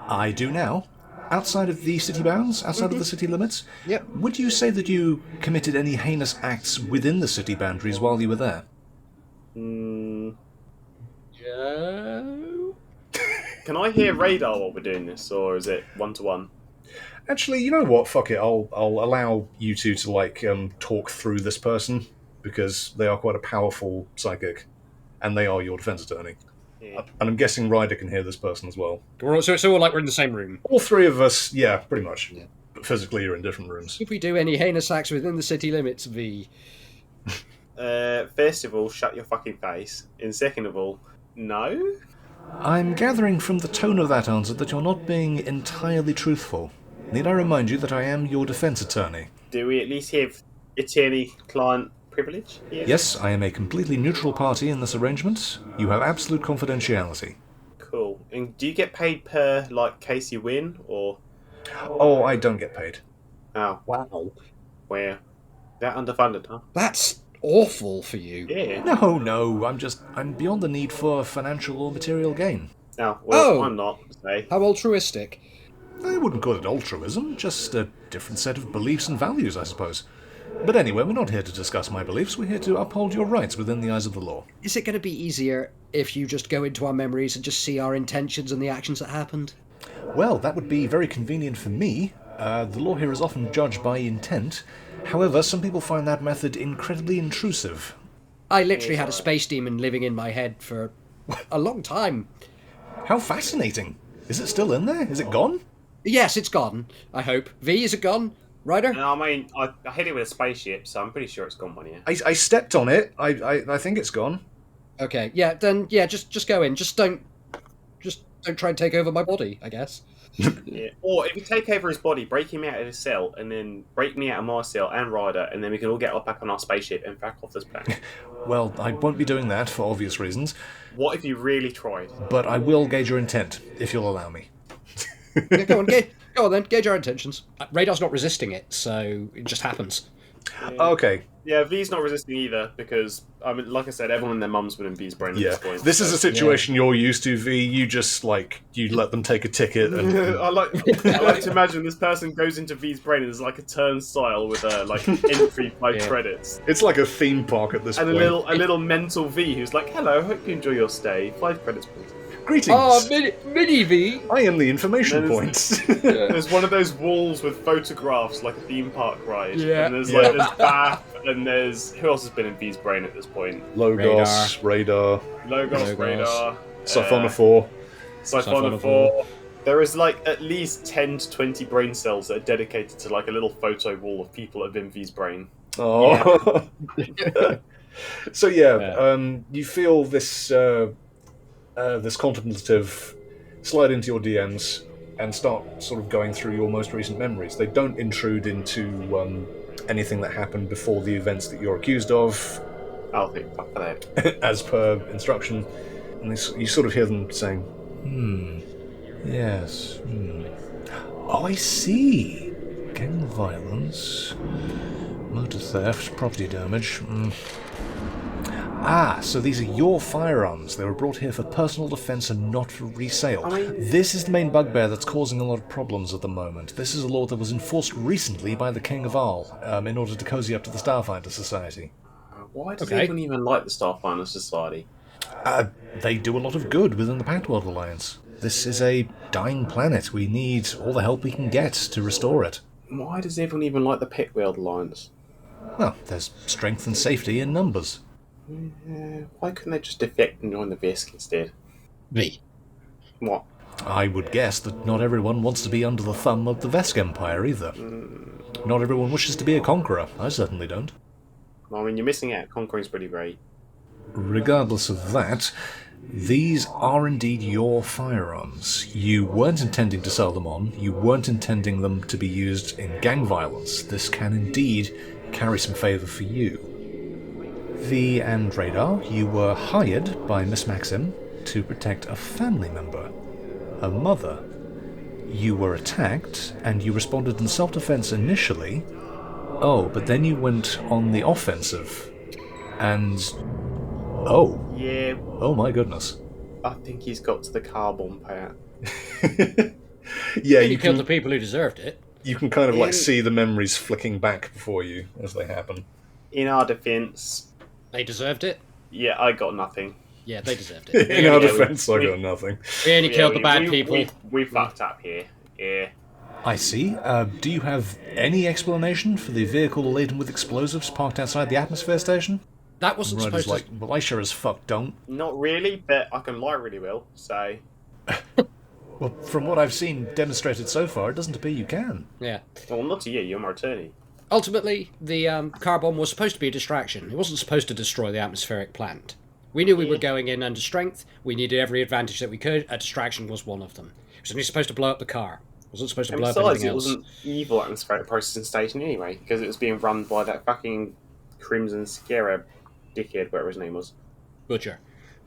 I do now. Outside of the city bounds, outside of the city limits? Yep. Would you say that you committed any heinous acts within the city boundaries while you were there? No. Can I hear radar while we're doing this, or is it one-to-one? Actually, you know what? Fuck it. I'll allow you two to talk through this person because they are quite a powerful psychic, and they are your defense attorney. Yeah. And I'm guessing Ryder can hear this person as well. So we're in the same room. All three of us, yeah, pretty much. Yeah. But physically, you're in different rooms. If we do any heinous acts within the city limits, V. First of all, shut your fucking face. And second of all, no? I'm gathering from the tone of that answer that you're not being entirely truthful. Need I remind you that I am your defense attorney? Do we at least have attorney-client privilege here? Yes, I am a completely neutral party in this arrangement. You have absolute confidentiality. Cool. And do you get paid per, like, case you win, or...? Oh, I don't get paid. Oh, Wow. where? That underfunded, huh? That's awful for you. Yeah. No, I'm beyond the need for financial or material gain. Oh, well, Oh. I'm not, say. How altruistic. I wouldn't call it altruism, just a different set of beliefs and values, I suppose. But anyway, we're not here to discuss my beliefs, we're here to uphold your rights within the eyes of the law. Is it going to be easier if you just go into our memories and just see our intentions and the actions that happened? Well, that would be very convenient for me. The law here is often judged by intent. However, some people find that method incredibly intrusive. I literally had a space demon living in my head for a long time. How fascinating! Is it still in there? Is it gone? Yes, it's gone, I hope. V, is it gone? Ryder? No, I mean, I hit it with a spaceship, so I'm pretty sure it's gone by now. I stepped on it. I think it's gone. Okay, just go in. Just don't try and take over my body, I guess. Yeah. Or if you take over his body, break him out of his cell, and then break me out of my cell and Ryder, and then we can all get back on our spaceship and back off this planet. Well, I won't be doing that for obvious reasons, What if you really tried? but I will gauge your intent, if you'll allow me. Yeah, go on then, gauge our intentions. Radar's not resisting it, so it just happens. Okay, Yeah, V's not resisting either, because, I mean, like I said, everyone and their mum's been in V's brain at yeah. this point. This is a situation you're used to, V. You just, you let them take a ticket and... I like to imagine this person goes into V's brain and there's like a turnstile with entry 5 credits. It's like a theme park at this And point. a little mental V who's like, hello, hope you enjoy your stay. 5 credits, please. Greetings. Oh, mini V! I am the information There's- point. There's one of those walls with photographs like a theme park ride. Yeah. And there's Bath, and there's... Who else has been in V's brain at this point? Logos, Radar, Logos, Radar... Siphonophore. Siphonophore. There is at least 10 to 20 brain cells that are dedicated to a little photo wall of people that have been V's brain. Oh. So you feel this this contemplative slide into your DMs and start sort of going through your most recent memories. They don't intrude into anything that happened before the events that you're accused of, I'll think fuck that. as per instruction. And you sort of hear them saying, yes, Oh, I see. Gang violence, motor theft, property damage. Ah, so these are your firearms. They were brought here for personal defense and not for resale. This is the main bugbear that's causing a lot of problems at the moment. This is a law that was enforced recently by the King of Arl, in order to cozy up to the Starfinder Society. Why does anyone even like the Starfinder Society? They do a lot of good within the Pact World Alliance. This is a dying planet. We need all the help we can get to restore it. Why does everyone even like the Pit World Alliance? Well, there's strength and safety in numbers. Why couldn't they just defect and join the Visk instead? V. What? I would guess that not everyone wants to be under the thumb of the Vesk Empire either. Not everyone wishes to be a conqueror. I certainly don't. Well, I mean, you're missing out. Conquering's pretty great. Regardless of that, these are indeed your firearms. You weren't intending to sell them on. You weren't intending them to be used in gang violence. This can indeed carry some favour for you. V and Radar, you were hired by Miss Maxim to protect a family member, a mother. You were attacked, and you responded in self-defense initially. Oh, but then you went on the offensive, and... Oh. Yeah, Oh my goodness. I think he's got to the car bomb part. Yeah, You killed the people who deserved it. you can kind of see the memories flicking back before you as they happen. In our defence, They deserved it. yeah, I got nothing. Yeah, they deserved it. In our we- defence, I we- got nothing. We only Yeah, killed the bad people. We fucked up here. Yeah. I see. Do you have any explanation for the vehicle laden with explosives parked outside the atmosphere station? That wasn't Ryder's supposed like, well, I sure as fuck don't. Not really, but I can lie really well, so... Well, from what I've seen demonstrated so far, it doesn't appear you can. to... Yeah. Well, not to you, you're my attorney. Ultimately, the car bomb was supposed to be a distraction. It wasn't supposed to destroy the atmospheric plant. We knew we were going in under strength. We needed every advantage that we could. A distraction was one of them. It was only supposed to blow up the car. It wasn't supposed to And blow up besides, anything it else. wasn't evil atmospheric processing station anyway, because it was being run by that fucking Crimson Scarab dickhead, whatever his name was. Butcher.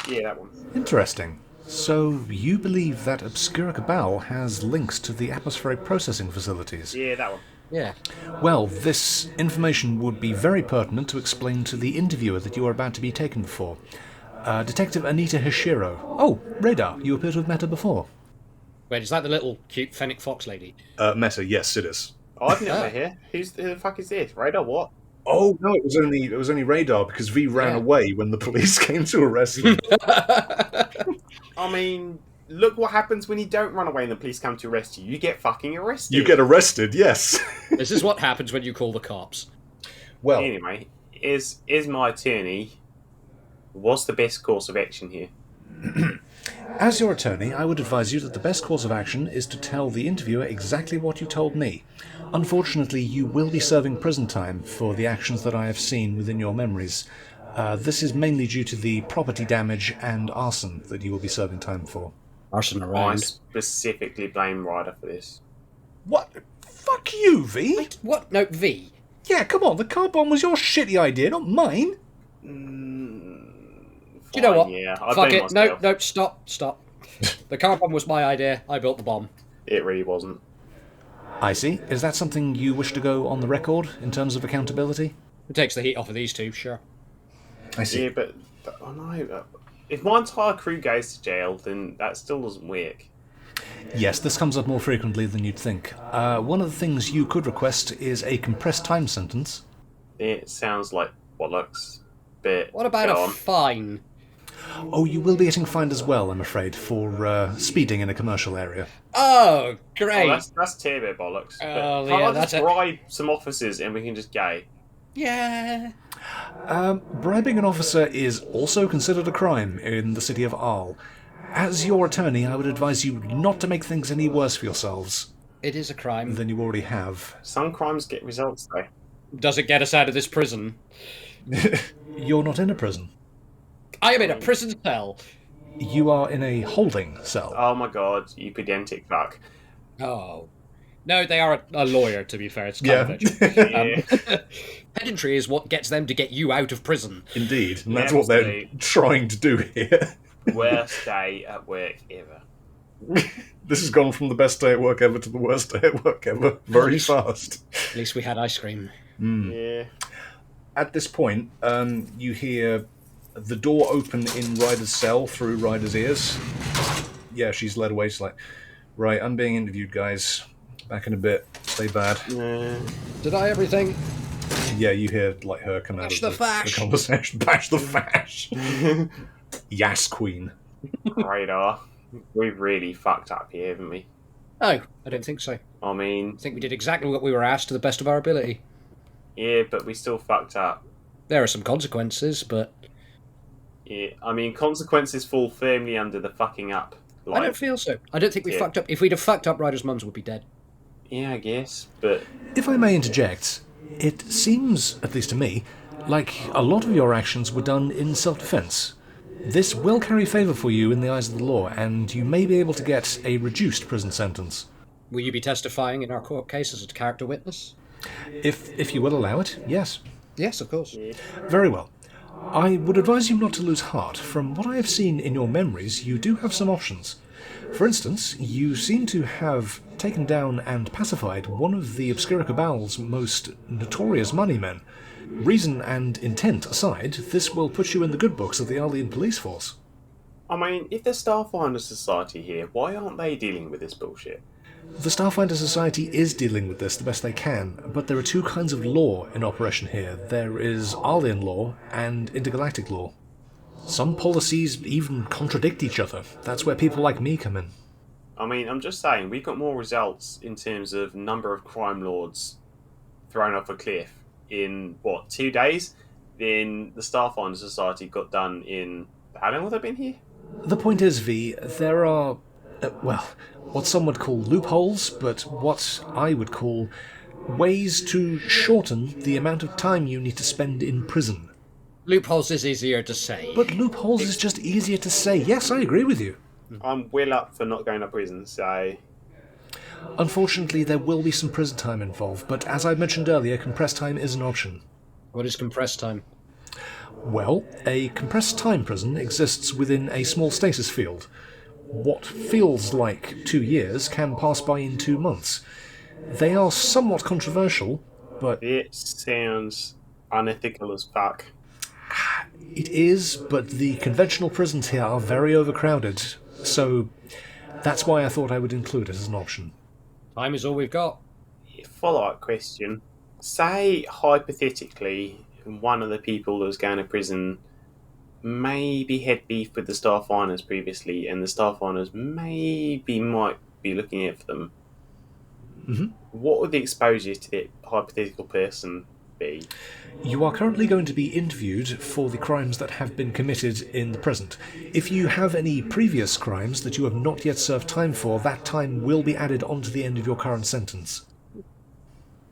Yeah, that one. Interesting. So, you believe that Obscura Cabal has links to the atmospheric processing facilities? Yeah, that one. Yeah. Well, this information would be very pertinent to explain to the interviewer that you are about to be taken for. Detective Anita Hishiro. Oh, Radar, you appear to have met her before. Wait, is that the little cute fennec fox lady? Meta, yes, it is. Oh, I've never met here. Who the fuck is this? Radar what? Oh, no, it was only Radar, because V ran away when the police came to arrest him. I mean, look what happens when you don't run away and the police come to arrest you. You get fucking arrested. You get arrested, yes. This is what happens when you call the cops. Well, Anyway, is my attorney... What's the best course of action here? as your attorney, I would advise you that the best course of action is to tell the interviewer exactly what you told me. Unfortunately, you will be serving prison time for the actions that I have seen within your memories. This is mainly due to the property damage and arson that you will be serving time for. Arson I around. specifically blame Ryder for this. What? Fuck you, V! Wait, what? No, V. Yeah, come on, the car bomb was your shitty idea, not mine! Do you know what? Yeah, I Fuck blame it. myself. No, stop. The car bomb was my idea. I built the bomb. It really wasn't. I see. Is that something you wish to go on the record in terms of accountability? It takes the heat off of these two, sure. I see. Yeah, but oh no. If my entire crew goes to jail, then that still doesn't work. Yes, this comes up more frequently than you'd think. One of the things you could request is a compressed time sentence. It sounds like bollocks. But What about go a on. fine? Oh, you will be getting fined as well, I'm afraid, for speeding in a commercial area. Oh, great. Oh, that's turbo bollocks. Oh, But can't yeah, I that's just it. bribe some officers and we can just go? Yeah. Bribing an officer is also considered a crime in the city of Arl. As your attorney, I would advise you not to make things any worse for yourselves It is a crime. than you already have. Some crimes get results though. Does it get us out of this prison? You're not in a prison. I am in a prison cell. You are in a holding cell. Oh my god, you pedantic fuck. Oh. No, they are a lawyer, to be fair. It's kind of Yeah. pedantry is what gets them to get you out of prison. Indeed, and Yeah, that's what they're absolutely. trying to do here. Worst day at work ever. This has gone from the best day at work ever to the worst day at work ever very fast. At least we had ice cream. Yeah. At this point, you hear the door open in Ryder's cell through Ryder's ears. Yeah, she's led away. She's like, right, I'm being interviewed, guys. Back in a bit. Stay bad. Did I everything? Yeah, you hear like her come out Bash of the fash. the conversation. Bash the fash. Yes, queen. Radar. We've really fucked up here, haven't we? No, I don't think so. I mean, I think we did exactly what we were asked to the best of our ability. yeah, but we still fucked up. There are some consequences, but Yeah, I mean, consequences fall firmly under the fucking up. I don't feel so. I don't think we Yeah. fucked up. If we'd have fucked up, Ryder's mums would be dead. Yeah, I guess, but If I may interject, it seems, at least to me, like a lot of your actions were done in self-defense. This will carry favour for you in the eyes of the law, and you may be able to get a reduced prison sentence. Will you be testifying in our court case as a character witness? If you will allow it, yes. Yes, of course. Very well. I would advise you not to lose heart. From what I have seen in your memories, you do have some options. For instance, you seem to have taken down and pacified one of the Obscura Cabal's most notorious moneymen. Reason and intent aside, this will put you in the good books of the Arlian police force. I mean, if there's Starfinder Society here, why aren't they dealing with this bullshit? The Starfinder Society is dealing with this the best they can, but there are two kinds of law in operation here. There is Arlian law and intergalactic law. Some policies even contradict each other. That's where people like me come in. I mean, I'm just saying, we got more results in terms of number of crime lords thrown off a cliff in, 2 days? Than the Starfinder Society got done in... How long have they been here? The point is, V, there are, what some would call loopholes, but what I would call ways to shorten the amount of time you need to spend in prison. Loopholes is easier to say. But loopholes is just easier to say. Yes, I agree with you. I'm well up for not going to prison, so... Unfortunately, there will be some prison time involved, but as I mentioned earlier, compressed time is an option. What is compressed time? Well, a compressed time prison exists within a small stasis field. what feels like 2 years can pass by in 2 months. They are somewhat controversial, but... It sounds unethical as fuck. It is, but the conventional prisons here are very overcrowded, so that's why I thought I would include it as an option. Time is all we've got. Follow-up question. Say, hypothetically, one of the people that was going to prison maybe had beef with the Starfinders previously, and the Starfinders maybe might be looking out for them. Mm-hmm. What would the exposure to that hypothetical person be? You are currently going to be interviewed for the crimes that have been committed in the present. If you have any previous crimes that you have not yet served time for, that time will be added onto the end of your current sentence.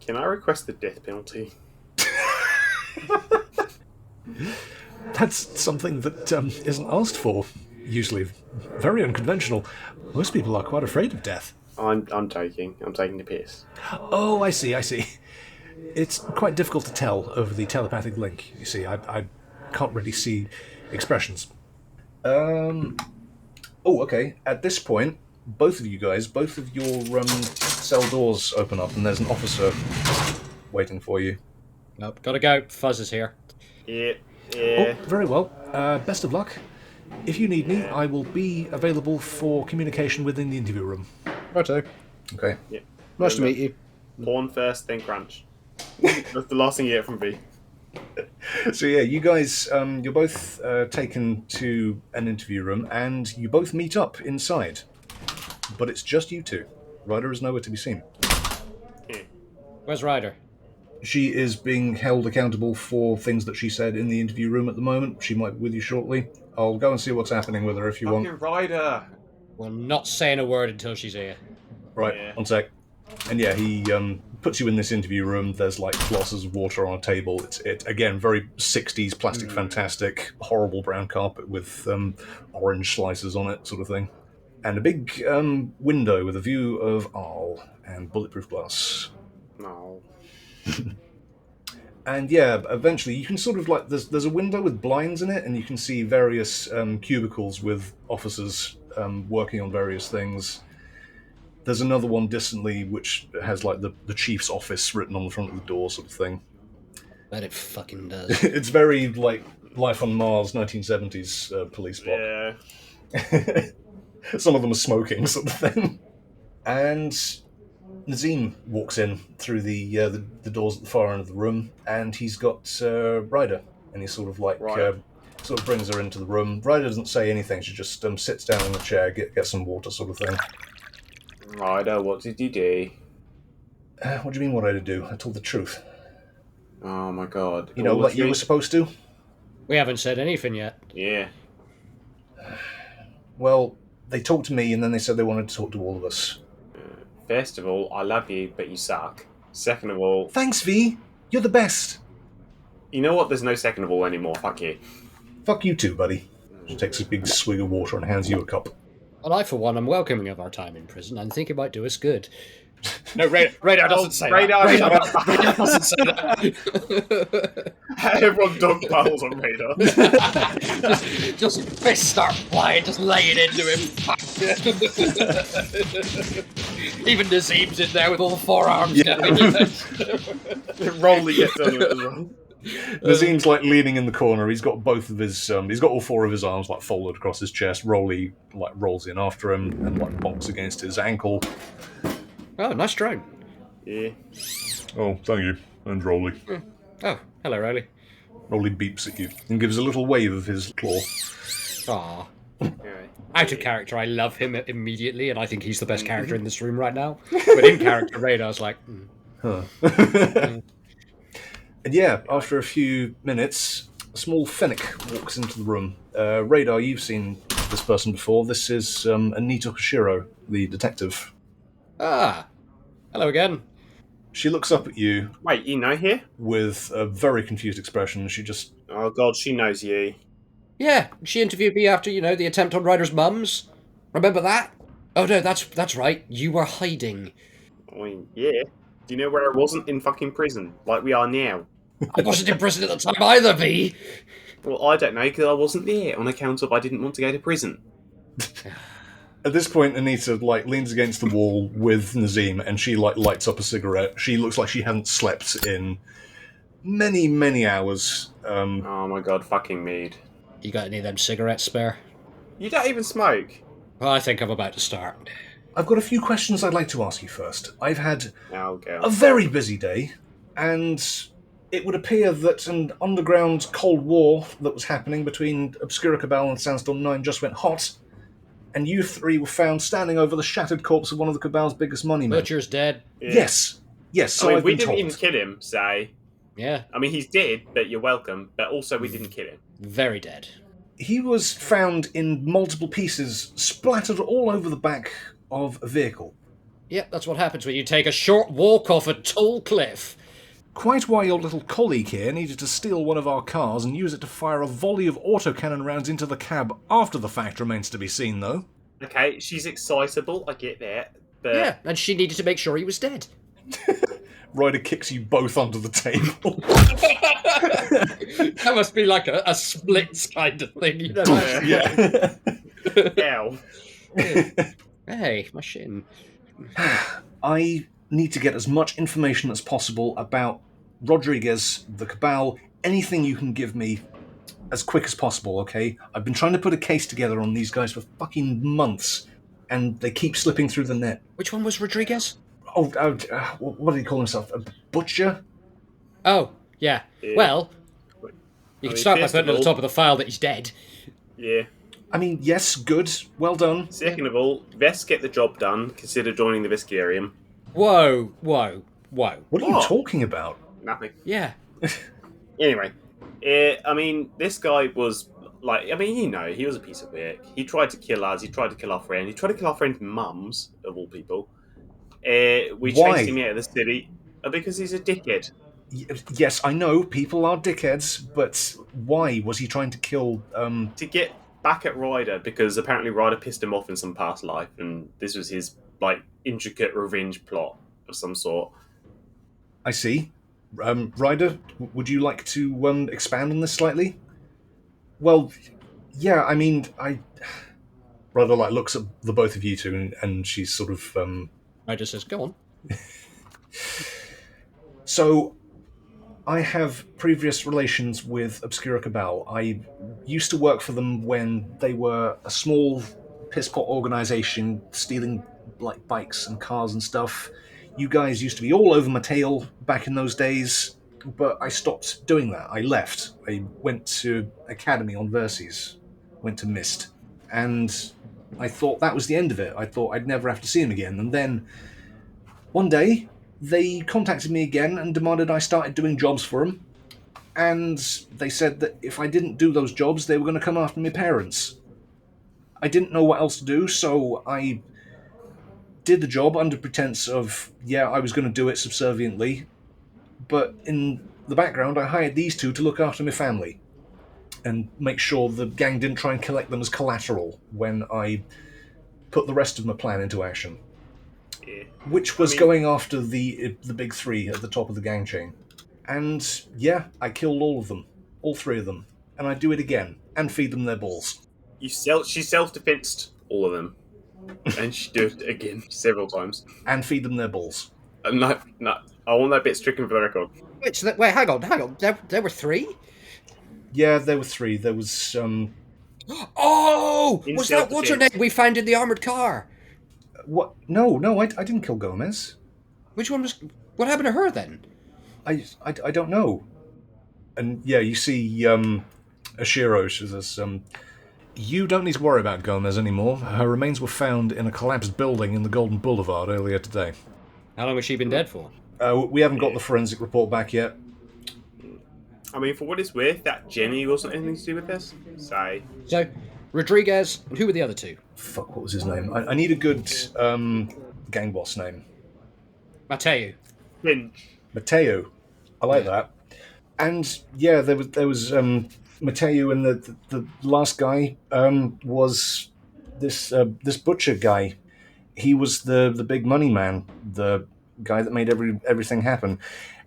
Can I request the death penalty? That's something that isn't asked for, usually. Very unconventional. Most people are quite afraid of death. I'm joking. I'm taking the piss. Oh, I see. It's quite difficult to tell over the telepathic link, you see. I can't really see expressions. Oh, okay. At this point, both of your cell doors open up and there's an officer waiting for you. Nope, gotta go. Fuzz is here. Yeah. Oh, very well. Best of luck. If you need me, I will be available for communication within the interview room. Righto. Okay. Yeah. Nice to meet you. Porn first, then crunch. That's the last thing you get from V. So yeah, you guys, you're both taken to an interview room, and you both meet up inside. But it's just you two. Ryder is nowhere to be seen. Where's Ryder? She is being held accountable for things that she said in the interview room at the moment. She might be with you shortly. I'll go and see what's happening with her if you want. Ryder! We're not saying a word until she's here. Right, Yeah. one sec. And yeah, he puts you in this interview room. There's like glasses of water on a table. It's again, very 60s plastic fantastic, horrible brown carpet with orange slices on it, sort of thing. And a big window with a view of Arl and bulletproof glass. No. And yeah, eventually you can sort of like there's a window with blinds in it, and you can see various cubicles with officers working on various things. There's another one distantly which has like the chief's office written on the front of the door, sort of thing. Bet it fucking does. It's very like Life on Mars, 1970s police block. Yeah. Some of them are smoking, sort of thing. And Nazim walks in through the doors at the far end of the room, and he's got Ryder, and he sort of like sort of brings her into the room. Ryder doesn't say anything; she just sits down in the chair, get some water, sort of thing. Ryder, what did you do? What do you mean? What did I do? I told the truth. Oh my god! You know, like you were supposed to. We haven't said anything yet. Yeah. Well, they talked to me, and then they said they wanted to talk to all of us. First of all, I love you, but you suck. Second of all... Thanks, V! You're the best! You know what? There's no second of all anymore. Fuck you. Fuck you too, buddy. She takes a big swig of water and hands you a cup. And I, for one, am welcoming of our time in prison and think it might do us good. No, Radar doesn't say Radar, that. Radar doesn't say that. Everyone dog piles on Radar. just fists start flying, just laying into him. Even Nazim's in there with all the forearms going. Rolly gets on it as well. Nazim's like leaning in the corner. He's got both of his, he's got all four of his arms like folded across his chest. Rolly like rolls in after him and like bonks against his ankle. Oh, nice drone. Yeah. Oh, thank you. And Rolly. Oh, hello, Rolly. Rolly beeps at you and gives a little wave of his claw. Aww. Out of character, I love him immediately, and I think he's the best character in this room right now. But in character, Radar's like, Huh. And yeah, after a few minutes, a small fennec walks into the room. Radar, you've seen this person before. This is Anita Hoshiro, the detective. Ah, hello again. She looks up at you. Wait, you know here? With a very confused expression. She just... Oh god, she knows you. Yeah, she interviewed me after, the attempt on Ryder's mum's. Remember that? Oh no, that's right. You were hiding. I mean, yeah. Do you know where I wasn't? In fucking prison, like we are now. I wasn't in prison at the time either, V. Well, I don't know, because I wasn't there on account of I didn't want to go to prison. At this point, Anita leans against the wall with Nazim, and she lights up a cigarette. She looks like she hasn't slept in many, many hours. Oh my god, fucking mead. You got any of them cigarettes spare? You don't even smoke. Well, I think I'm about to start. I've got a few questions I'd like to ask you first. I've had Oh, girl. a very busy day, and it would appear that an underground Cold War that was happening between Obscura Cabal and Sandstorm 9 just went hot, and you three were found standing over the shattered corpse of one of the Cabal's biggest money men. Butcher's dead. Yeah. Yes, so I mean, I've we been didn't told. even kill him, so... Yeah, I mean, he's dead, but you're welcome. But also, we didn't kill him. very dead. He was found in multiple pieces, splattered all over the back of a vehicle. Yep, that's what happens when you take a short walk off a tall cliff. Quite why your little colleague here needed to steal one of our cars and use it to fire a volley of autocannon rounds into the cab after the fact remains to be seen, though. Okay, she's excitable, I get that. But Yeah, and she needed to make sure he was dead. Ryder kicks you both under the table. That must be like a splits kind of thing, you know? Yeah. Ow. Hey, my shin. I need to get as much information as possible about Rodriguez, the Cabal, anything you can give me as quick as possible, okay? I've been trying to put a case together on these guys for fucking months, and they keep slipping through the net. Which one was Rodriguez? What did he call himself? A butcher? Oh, yeah. Well, you can start by first putting of at the all- top of the file that he's dead. Yeah. I mean, yes, good, well done. Second of all, Vesk get the job done. Consider joining the Veskarium. Whoa. What are you What? talking about? Nothing. Yeah. Anyway, I mean, this guy was like, I mean, you know, he was a piece of work. He tried to kill us. He tried to kill our friend. He tried to kill our friend's mums, of all people. We Why? chased him out of the city because he's a dickhead. Yes, I know people are dickheads, but why was he trying to kill? To get back at Ryder, because apparently Ryder pissed him off in some past life, and this was his like intricate revenge plot of some sort. I see. Ryder, would you like to expand on this slightly? Well, yeah. I mean, Ryder looks at the both of you two, and she's sort of I just says, go on. So, I have previous relations with Obscura Cabal. I used to work for them when they were a small pisspot organization stealing like bikes and cars and stuff. You guys used to be all over my tail back in those days, but I stopped doing that. I left. I went to Academy on Verces, went to Mist, and I thought that was the end of it. I thought I'd never have to see him again. And then one day, they contacted me again and demanded I started doing jobs for them. And they said that if I didn't do those jobs, they were going to come after my parents. I didn't know what else to do, so I did the job under pretense of, yeah, I was going to do it subserviently. But in the background, I hired these two to look after my family and make sure the gang didn't try and collect them as collateral when I put the rest of my plan into action. Yeah. Which was going after the big three at the top of the gang chain. And yeah, I killed all of them. All three of them. And I'd do it again. And feed them their balls. She self-defensed all of them. And she did it again several times. And feed them their balls. No, I want that bit stricken for the record. Wait, hang on. There were three? Yeah, there were three. There was, Oh! In Was that what's her name self-defense. we found in the armoured car? What? No, I didn't kill Gomez. Which one was... What happened to her then? I don't know. And yeah, you see, Ashiro, she says, you don't need to worry about Gomez anymore. Her remains were found in a collapsed building in the Golden Boulevard earlier today. How long has she been dead for? We haven't got the forensic report back yet. I mean, for what it's worth, that Jenny wasn't anything to do with this. So, Rodriguez, and who were the other two? Fuck, what was his name? I need a good gang boss name. Mateo. Finch. Mateo. I like that. And yeah, there was Mateo, and the last guy was this butcher guy. He was the big money man, the guy that made everything happen.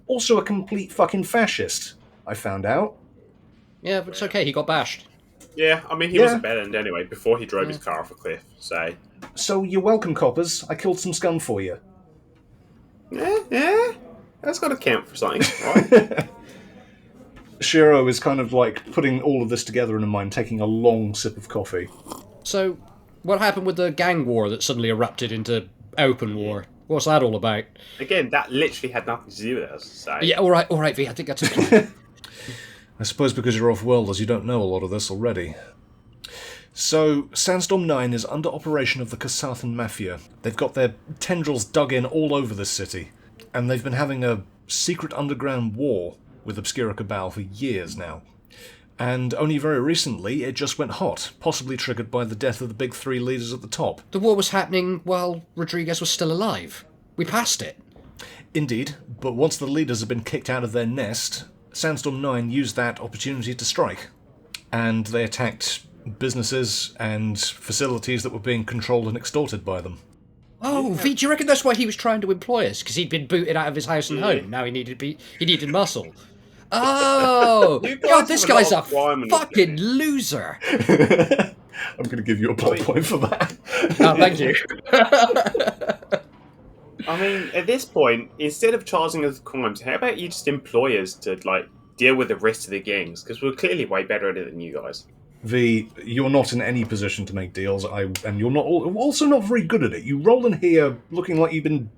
Also a complete fucking fascist, I found out. Yeah, but it's okay, he got bashed. Yeah, I mean, he was a bad end anyway, before he drove his car off a cliff, so... So you're welcome, coppers. I killed some scum for you. Yeah. That's got to count for something, right? Shiro is kind of like putting all of this together in her mind, taking a long sip of coffee. So, what happened with the gang war that suddenly erupted into open war? What's that all about? Again, that literally had nothing to do with us, so... Yeah, all right, V, I think that's a I suppose because you're off-worlders, you don't know a lot of this already. So, Sandstorm 9 is under operation of the Kasathan Mafia. They've got their tendrils dug in all over this city, and they've been having a secret underground war with Obscura Cabal for years now. And only very recently, it just went hot, possibly triggered by the death of the big three leaders at the top. The war was happening while Rodriguez was still alive. We passed it. Indeed, but once the leaders had been kicked out of their nest, Sandstorm 9 used that opportunity to strike. And they attacked businesses and facilities that were being controlled and extorted by them. Oh, V, do you reckon that's why he was trying to employ us? Because he'd been booted out of his house and home. Now he needed muscle. Oh, God, this guy's a fucking loser. I'm going to give you a plot point for that. Oh, thank you. I mean, at this point, instead of charging us with crimes, how about you just employ us to, like, deal with the rest of the gangs? Because we're clearly way better at it than you guys. V, you're not in any position to make deals, and you're not also not very good at it. You roll in here looking like you've been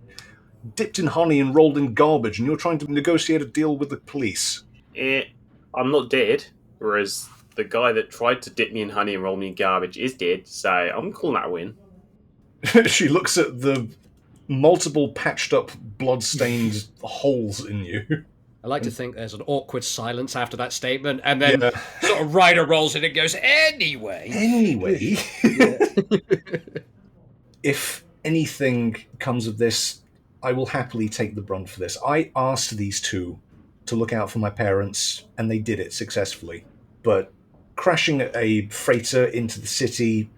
dipped in honey and rolled in garbage, and you're trying to negotiate a deal with the police. I'm not dead, whereas the guy that tried to dip me in honey and roll me in garbage is dead, so I'm calling that a win. She looks at the multiple patched-up, blood-stained holes in you. I like to think there's an awkward silence after that statement, and then sort of Ryder rolls in and goes, Anyway. If anything comes of this, I will happily take the brunt for this. I asked these two to look out for my parents, and they did it successfully. But crashing a freighter into the city,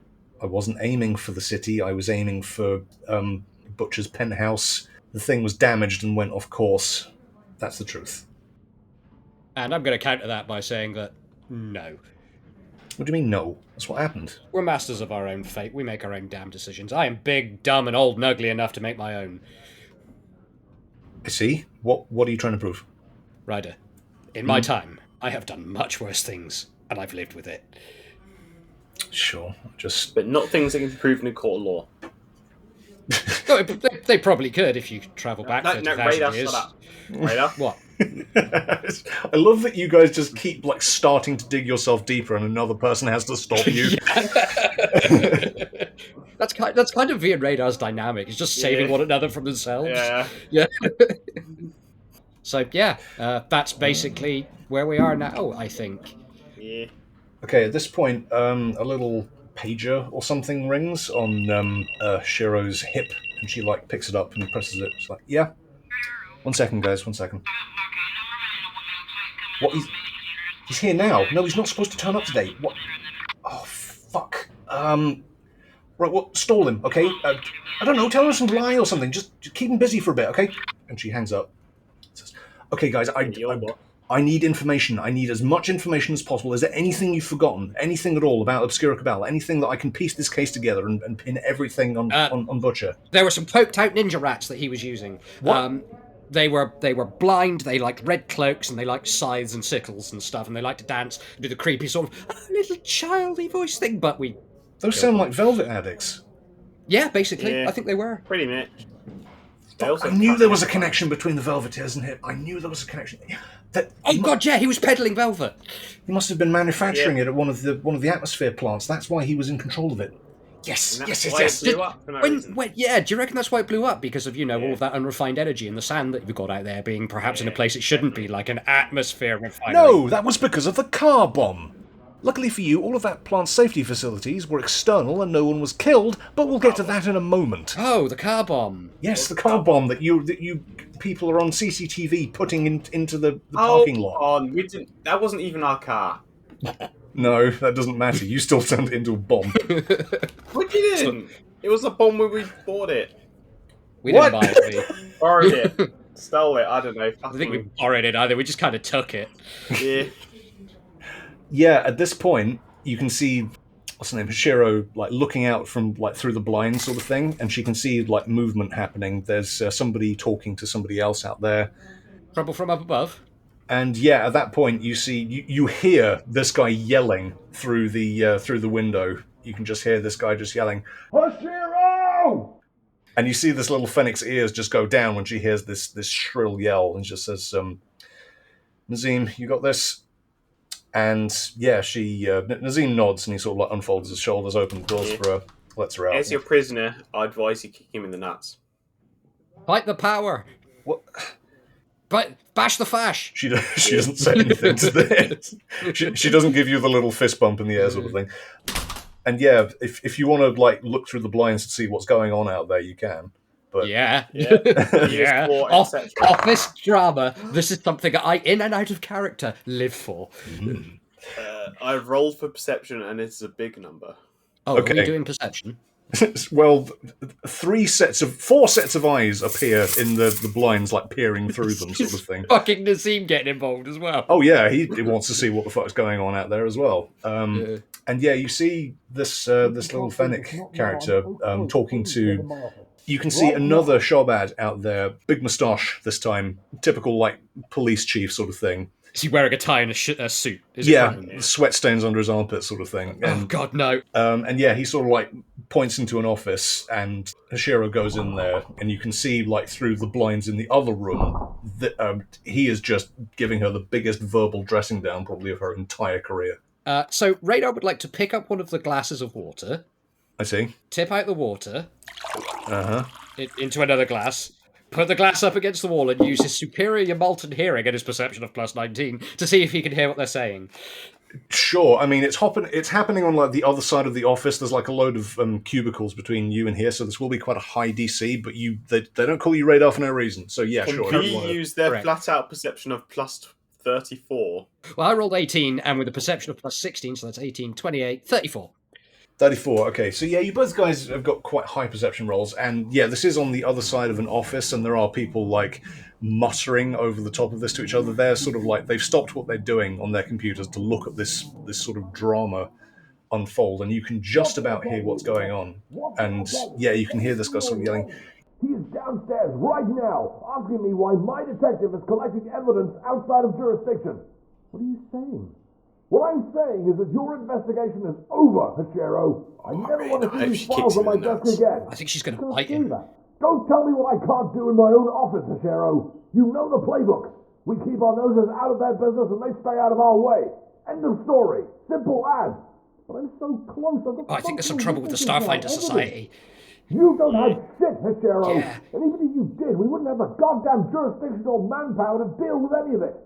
I wasn't aiming for the city, I was aiming for Butcher's penthouse. The thing was damaged and went off course. That's the truth. And I'm going to counter that by saying that, no. What do you mean, no? That's what happened. We're masters of our own fate. We make our own damn decisions. I am big, dumb, and old and ugly enough to make my own. I see. What are you trying to prove? Ryder, in my time, I have done much worse things, and I've lived with it. Sure, But not things that can be proven in court of law. No, they probably could if you travel back 30,000 Radar, years. shut up. Radar? What? I love that you guys just keep like starting to dig yourself deeper, and another person has to stop you. That's kind of V and Radar's dynamic. It's just saving one another from themselves. Yeah. So that's basically where we are now, I think. Yeah. Okay, at this point, a little pager or something rings on Shiro's hip, and she like picks it up and presses it. She's like, "Yeah, 1 second, guys, 1 second." What? He's here now. No, he's not supposed to turn up today. What? Oh, fuck. Right, well, stall him, okay? I don't know, tell him some lie or something. Just keep him busy for a bit, okay? And she hangs up. Says, "Okay, guys, I need information. I need as much information as possible. Is there anything you've forgotten? Anything at all about Obscura Cabal? Anything that I can piece this case together and pin everything on Butcher?" There were some poked-out ninja rats that he was using. What? They were blind, they liked red cloaks, and they liked scythes and sickles and stuff, and they liked to dance and do the creepy sort of little childy voice thing, but we... Those sound like Velvet addicts. Yeah, basically. I think they were. Pretty much. I knew there was a connection between the Velveteers and him. I knew there was a connection. God, he was peddling Velvet. He must have been manufacturing it at one of the atmosphere plants. That's why he was in control of it. Yes. Do you reckon that's why it blew up? Because of, all of that unrefined energy in the sand that you've got out there being perhaps in a place it shouldn't be, like an atmosphere refinery? No, that was because of the car bomb. Luckily for you, all of that plant's safety facilities were external and no one was killed, but we'll get to that in a moment. Oh, the car bomb. Yes, the car bomb that you people are on CCTV putting into the parking lot. That wasn't even our car. No, that doesn't matter. You still turned it into a bomb. What you didn't? It was a bomb when we bought it. We didn't buy it. We borrowed it. Stole it. I don't know. I think we borrowed it either. We just kind of took it. Yeah. Yeah, at this point, you can see, what's her name, Hashiro, like looking out from like through the blinds sort of thing, and she can see like movement happening. There's somebody talking to somebody else out there. Trouble from up above. And yeah, at that point, you see, you hear this guy yelling through the window. You can just hear this guy just yelling, "Hashiro!" And you see this little Phoenix ears just go down when she hears this shrill yell, and just says, "Nazim, you got this?" And yeah, Nazim nods, and he sort of like unfolds his shoulders, opens the doors for her, lets her out. As your prisoner, I advise you kick him in the nuts. Fight the power. What? But bash the fash. She doesn't say anything to this. She doesn't give you the little fist bump in the air sort of thing. And yeah, if you want to like look through the blinds to see what's going on out there, you can. But Yeah. Yeah. Office drama. This is something I, in and out of character, live for. I've rolled for perception, and it's a big number. Oh, Okay. are we doing perception? well, 4 sets of eyes appear in the blinds, like peering through them, sort of thing. Fucking Nazim getting involved as well. Oh yeah, he wants to see what the fuck's going on out there as well. And yeah, you see this little Fennec character talking to. You can see another Shobad out there, big moustache this time, typical like police chief sort of thing. Is he wearing a tie and a suit? Yeah, sweat stains under his armpit sort of thing. Oh god, no. And yeah, he sort of like points into an office, and Hashiro goes in there, and you can see like through the blinds in the other room that he is just giving her the biggest verbal dressing down probably of her entire career. So Radar would like to pick up one of the glasses of water, I see. tip out the water Uh-huh. into another glass, put the glass up against the wall, and use his superior molten hearing and his perception of plus 19 to see if he can hear what they're saying. Sure. I mean, it's happening on like the other side of the office. There's like a load of cubicles between you and here, so this will be quite a high DC. But they don't call you radar for no reason. So yeah, sure. Can you use their flat-out perception of plus 34? Well, I rolled 18, and with a perception of plus 16, so that's 18, 28, 34. 34, okay. So yeah, you both guys have got quite high perception rolls, and yeah, this is on the other side of an office, and there are people like muttering over the top of this to each other. They're sort of like, they've stopped what they're doing on their computers to look at this sort of drama unfold, and you can just about hear what's going on. And yeah, you can hear this guy sort of yelling, "He is downstairs right now, asking me why my detective is collecting evidence outside of jurisdiction." What are you saying? What I'm saying is that your investigation is over, Hashiro. I never want to see these files on my desk again. I think she's going to Can't bite do him. that. Don't tell me what I can't do in my own office, Hashiro. You know the playbook. We keep our noses out of their business and they stay out of our way. End of story. Simple as. But I'm so close. I've got I think there's some functioning trouble with the witnesses now, Starfinder evidence. Society. You don't have shit, Hashiro. Yeah. And even if you did, we wouldn't have the goddamn jurisdictional manpower to deal with any of it.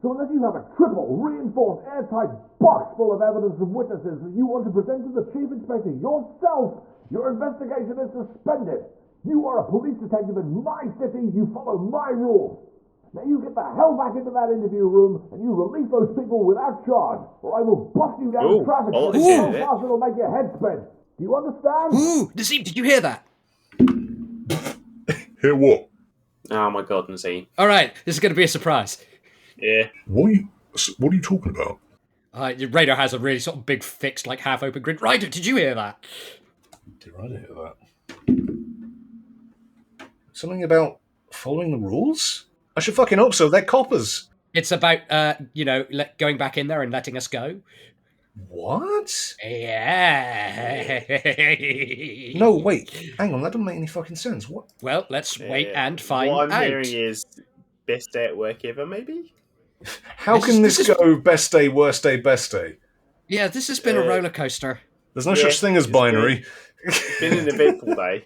So unless you have a triple, reinforced, airtight box full of evidence and witnesses that you want to present to the Chief Inspector yourself, your investigation is suspended. You are a police detective in my city, you follow my rules. Now you get the hell back into that interview room and you release those people without charge, or I will bust you down in traffic so fast it'll make your head spin. Do you understand? Ooh, Nazim, did you hear that? Hear what? Oh my god, Nazim. All right, this is going to be a surprise. Yeah. What are you talking about? Your radar has a really sort of big, fixed, like half-open grid. Ryder, did you hear that? did Ryder hear that? Something about following the rules? I should fucking hope so. They're coppers. It's about, going back in there and letting us go. What? Yeah. No, wait. Hang on, that doesn't make any fucking sense. What? Well, let's wait and find What I'm out. hearing is best day at work ever, maybe? How can this go best day, worst day, best day? Yeah, this has been a roller coaster. There's no such thing as binary. Been an eventful day.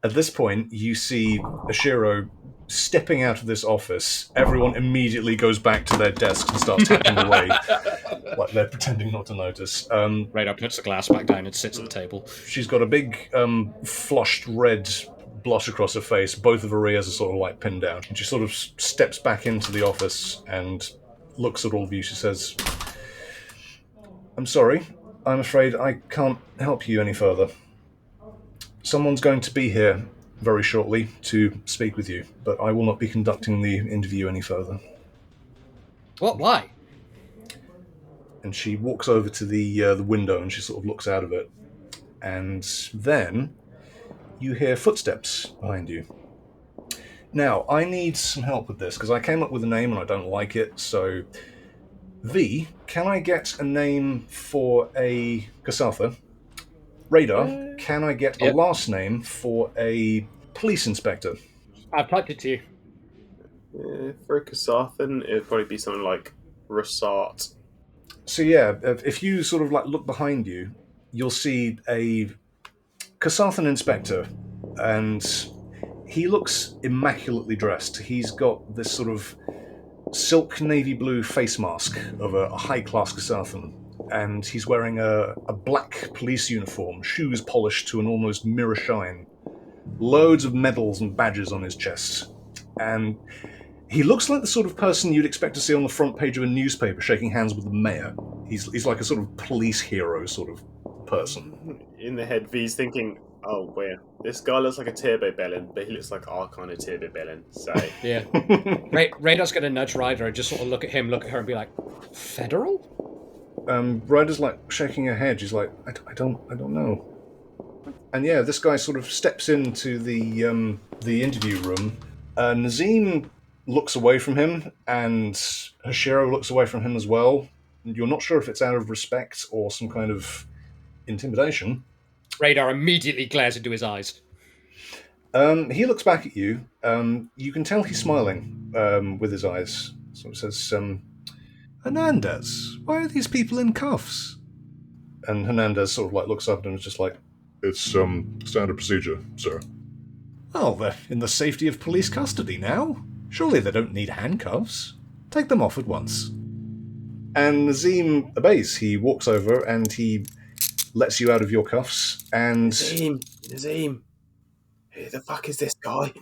At this point, you see Ashiro stepping out of this office. Everyone immediately goes back to their desks and starts tapping away, like they're pretending not to notice. Radar puts the glass back down and sits at the table. She's got a big, flushed red blotch across her face. Both of her ears are sort of like pinned down. And she sort of steps back into the office and looks at all of you. She says, "I'm sorry. I'm afraid I can't help you any further. Someone's going to be here very shortly to speak with you, but I will not be conducting the interview any further." What? Why? And she walks over to the window and she sort of looks out of it. And then you hear footsteps behind you. Now, I need some help with this, because I came up with a name and I don't like it, so... V, can I get a name for a Kasatha? Radar, can I get a last name for a police inspector? I've typed it to you. For a Kasathan, it'd probably be something like Rosart. So yeah, if you sort of like look behind you, you'll see a Kasathan inspector, and he looks immaculately dressed. He's got this sort of silk navy blue face mask of a high-class Kasathan, and he's wearing a black police uniform, shoes polished to an almost mirror shine, loads of medals and badges on his chest, and he looks like the sort of person you'd expect to see on the front page of a newspaper shaking hands with the mayor. He's like a sort of police hero sort of person. In the head, V's thinking, oh, well, this guy looks like a turbo bellend, but he looks like our kind of turbo bellend, so... Yeah. Radar's going to nudge Ryder and just sort of look at her and be like, Federal? Ryder's like shaking her head. She's like, I don't know. And yeah, this guy sort of steps into the interview room. Nazim looks away from him, and Hashiro looks away from him as well. You're not sure if it's out of respect or some kind of intimidation. Radar immediately glares into his eyes. He looks back at you. You can tell he's smiling with his eyes. So it says, Hernandez, why are these people in cuffs? And Hernandez sort of like looks up and is just like, It's standard procedure, sir. oh, they're in the safety of police custody now. Surely they don't need handcuffs. Take them off at once. And Nazim obeys. He walks over and he lets you out of your cuffs. And Nazim, who the fuck is this guy?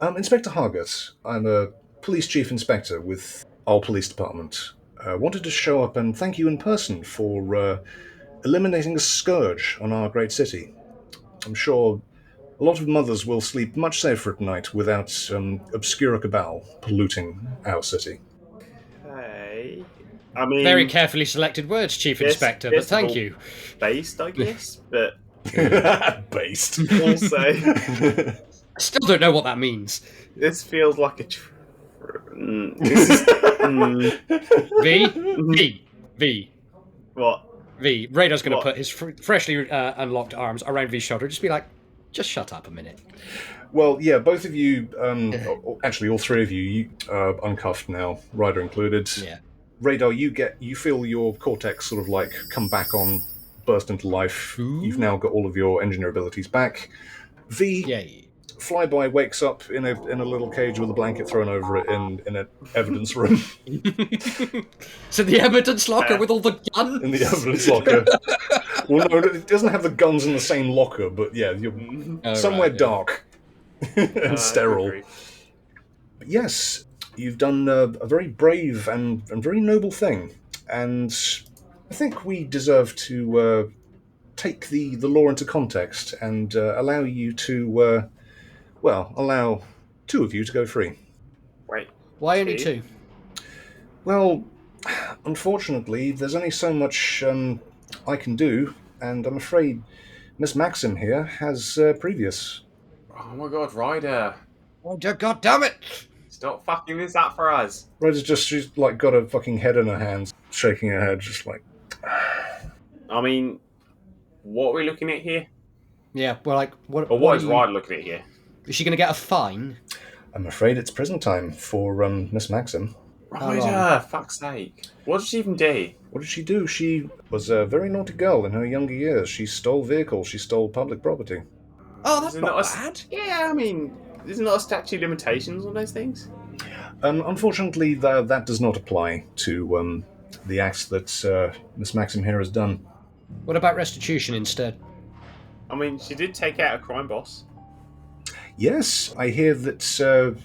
Inspector Hargatt. I'm a police chief inspector with our police department. Wanted to show up and thank you in person for eliminating a scourge on our great city. I'm sure a lot of mothers will sleep much safer at night without obscura cabal polluting our city. Okay. I mean... Very carefully selected words, Chief Inspector, but thank you. Based, I guess, but... Based. Also... I still don't know what that means. This feels like a... V. What? V. Radar's going to put his freshly unlocked arms around V's shoulder, just be like, just shut up a minute. Well, yeah, both of you, actually all three of you are uncuffed now, Ryder included. Yeah. Radar, you feel your cortex sort of like come back on, burst into life. Ooh. You've now got all of your engineer abilities back. V, yay. Flyby wakes up in a little cage with a blanket thrown over it in an evidence room. So the evidence locker with all the guns? In the evidence locker. Well, no, it doesn't have the guns in the same locker, but yeah, you're somewhere dark and sterile. But yes, you've done a very brave and very noble thing, and I think we deserve to take the law into context and allow you to, allow two of you to go free. Wait. Why only two? Well, unfortunately, there's only so much I can do, and I'm afraid Miss Maxim here has previous. Oh my god, Ryder. Oh, god damn it! Stop fucking this up for us. Ryder's she's like got a fucking head in her hands, shaking her head, just like... I mean, what are we looking at here? Yeah, well, like... What is Ryder looking at here? Is she going to get a fine? I'm afraid it's prison time for Miss Maxim. Ryder, fuck's sake. What did she even do? What did she do? She was a very naughty girl in her younger years. She stole vehicles, she stole public property. Oh, that's not bad. Yeah, I mean, isn't there a statute of limitations on those things? Unfortunately, that does not apply to the acts that Miss Maxim here has done. What about restitution instead? I mean, she did take out a crime boss. Yes, I hear that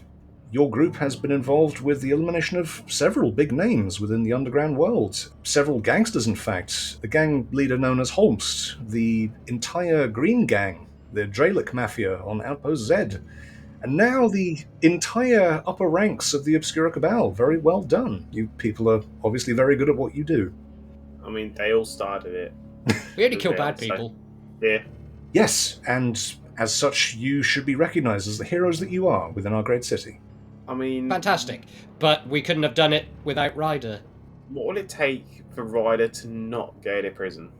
your group has been involved with the elimination of several big names within the underground world. Several gangsters, in fact. The gang leader known as Holmst, the entire Green Gang, the Dralic Mafia on Outpost Z, and now the entire upper ranks of the Obscura Cabal. Very well done. You people are obviously very good at what you do. I mean, they all started it. We only kill bad So- people. Yeah. Yes, and as such, you should be recognised as the heroes that you are within our great city. I mean, Fantastic. But we couldn't have done it without Ryder. what would it take for Ryder to not go to prison?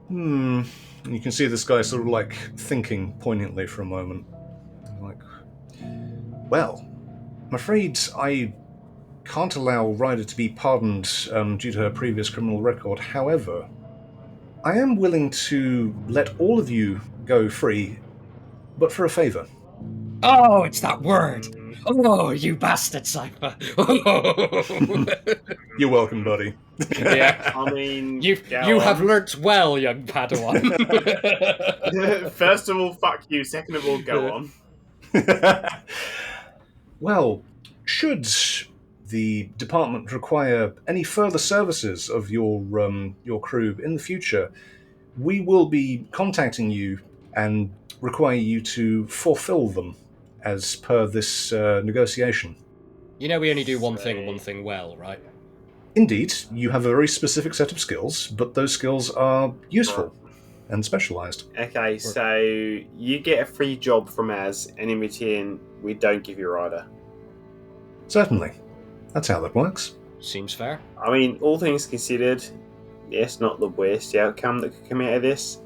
And you can see this guy sort of like thinking poignantly for a moment. Like, well, I'm afraid I can't allow Ryder to be pardoned due to her previous criminal record. However, I am willing to let all of you go free, but for a favour. Oh, it's that word. Oh, you bastard, Cypher. You're welcome, buddy. Yeah. I mean, You go have on. learnt well, young Padawan. First of all, fuck you. Second of all, go on. Well, should the department require any further services of your crew in the future, we will be contacting you and require you to fulfill them as per this negotiation. You know we only do one thing well, right? Indeed, you have a very specific set of skills, but those skills are useful and specialised. Okay, so you get a free job from us, and in return, we don't give you Ryder. Certainly. That's how that works. Seems fair. I mean, all things considered, yes, not the worst outcome that could come out of this.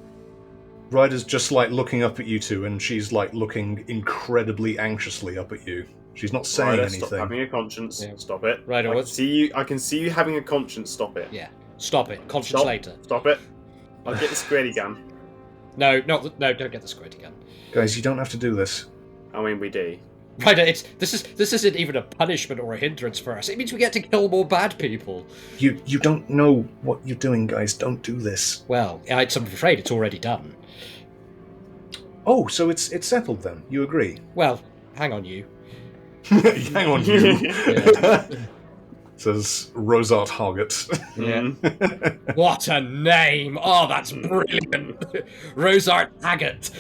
Ryder's just like looking up at you two, and she's like looking incredibly anxiously up at you. She's not saying Ryder, anything. stop having a conscience. Yeah. Stop it. Ryder, I can what's- see you. I can see you having a conscience. Stop it. Yeah. Stop it. Conscience Stop. later. Stop it. I'll get the squirty gun. No, don't get the squirty gun. Guys, you don't have to do this. I mean, we do. Ryder, this isn't even a punishment or a hindrance for us. It means we get to kill more bad people. You don't know what you're doing, guys. Don't do this. Well, I'm afraid it's already done. Oh, so it's settled then. You agree? Well, hang on, you. Hang on, you. Says Rosart Hargatt. Yeah. What a name! Oh, that's brilliant. Rosart Hargatt.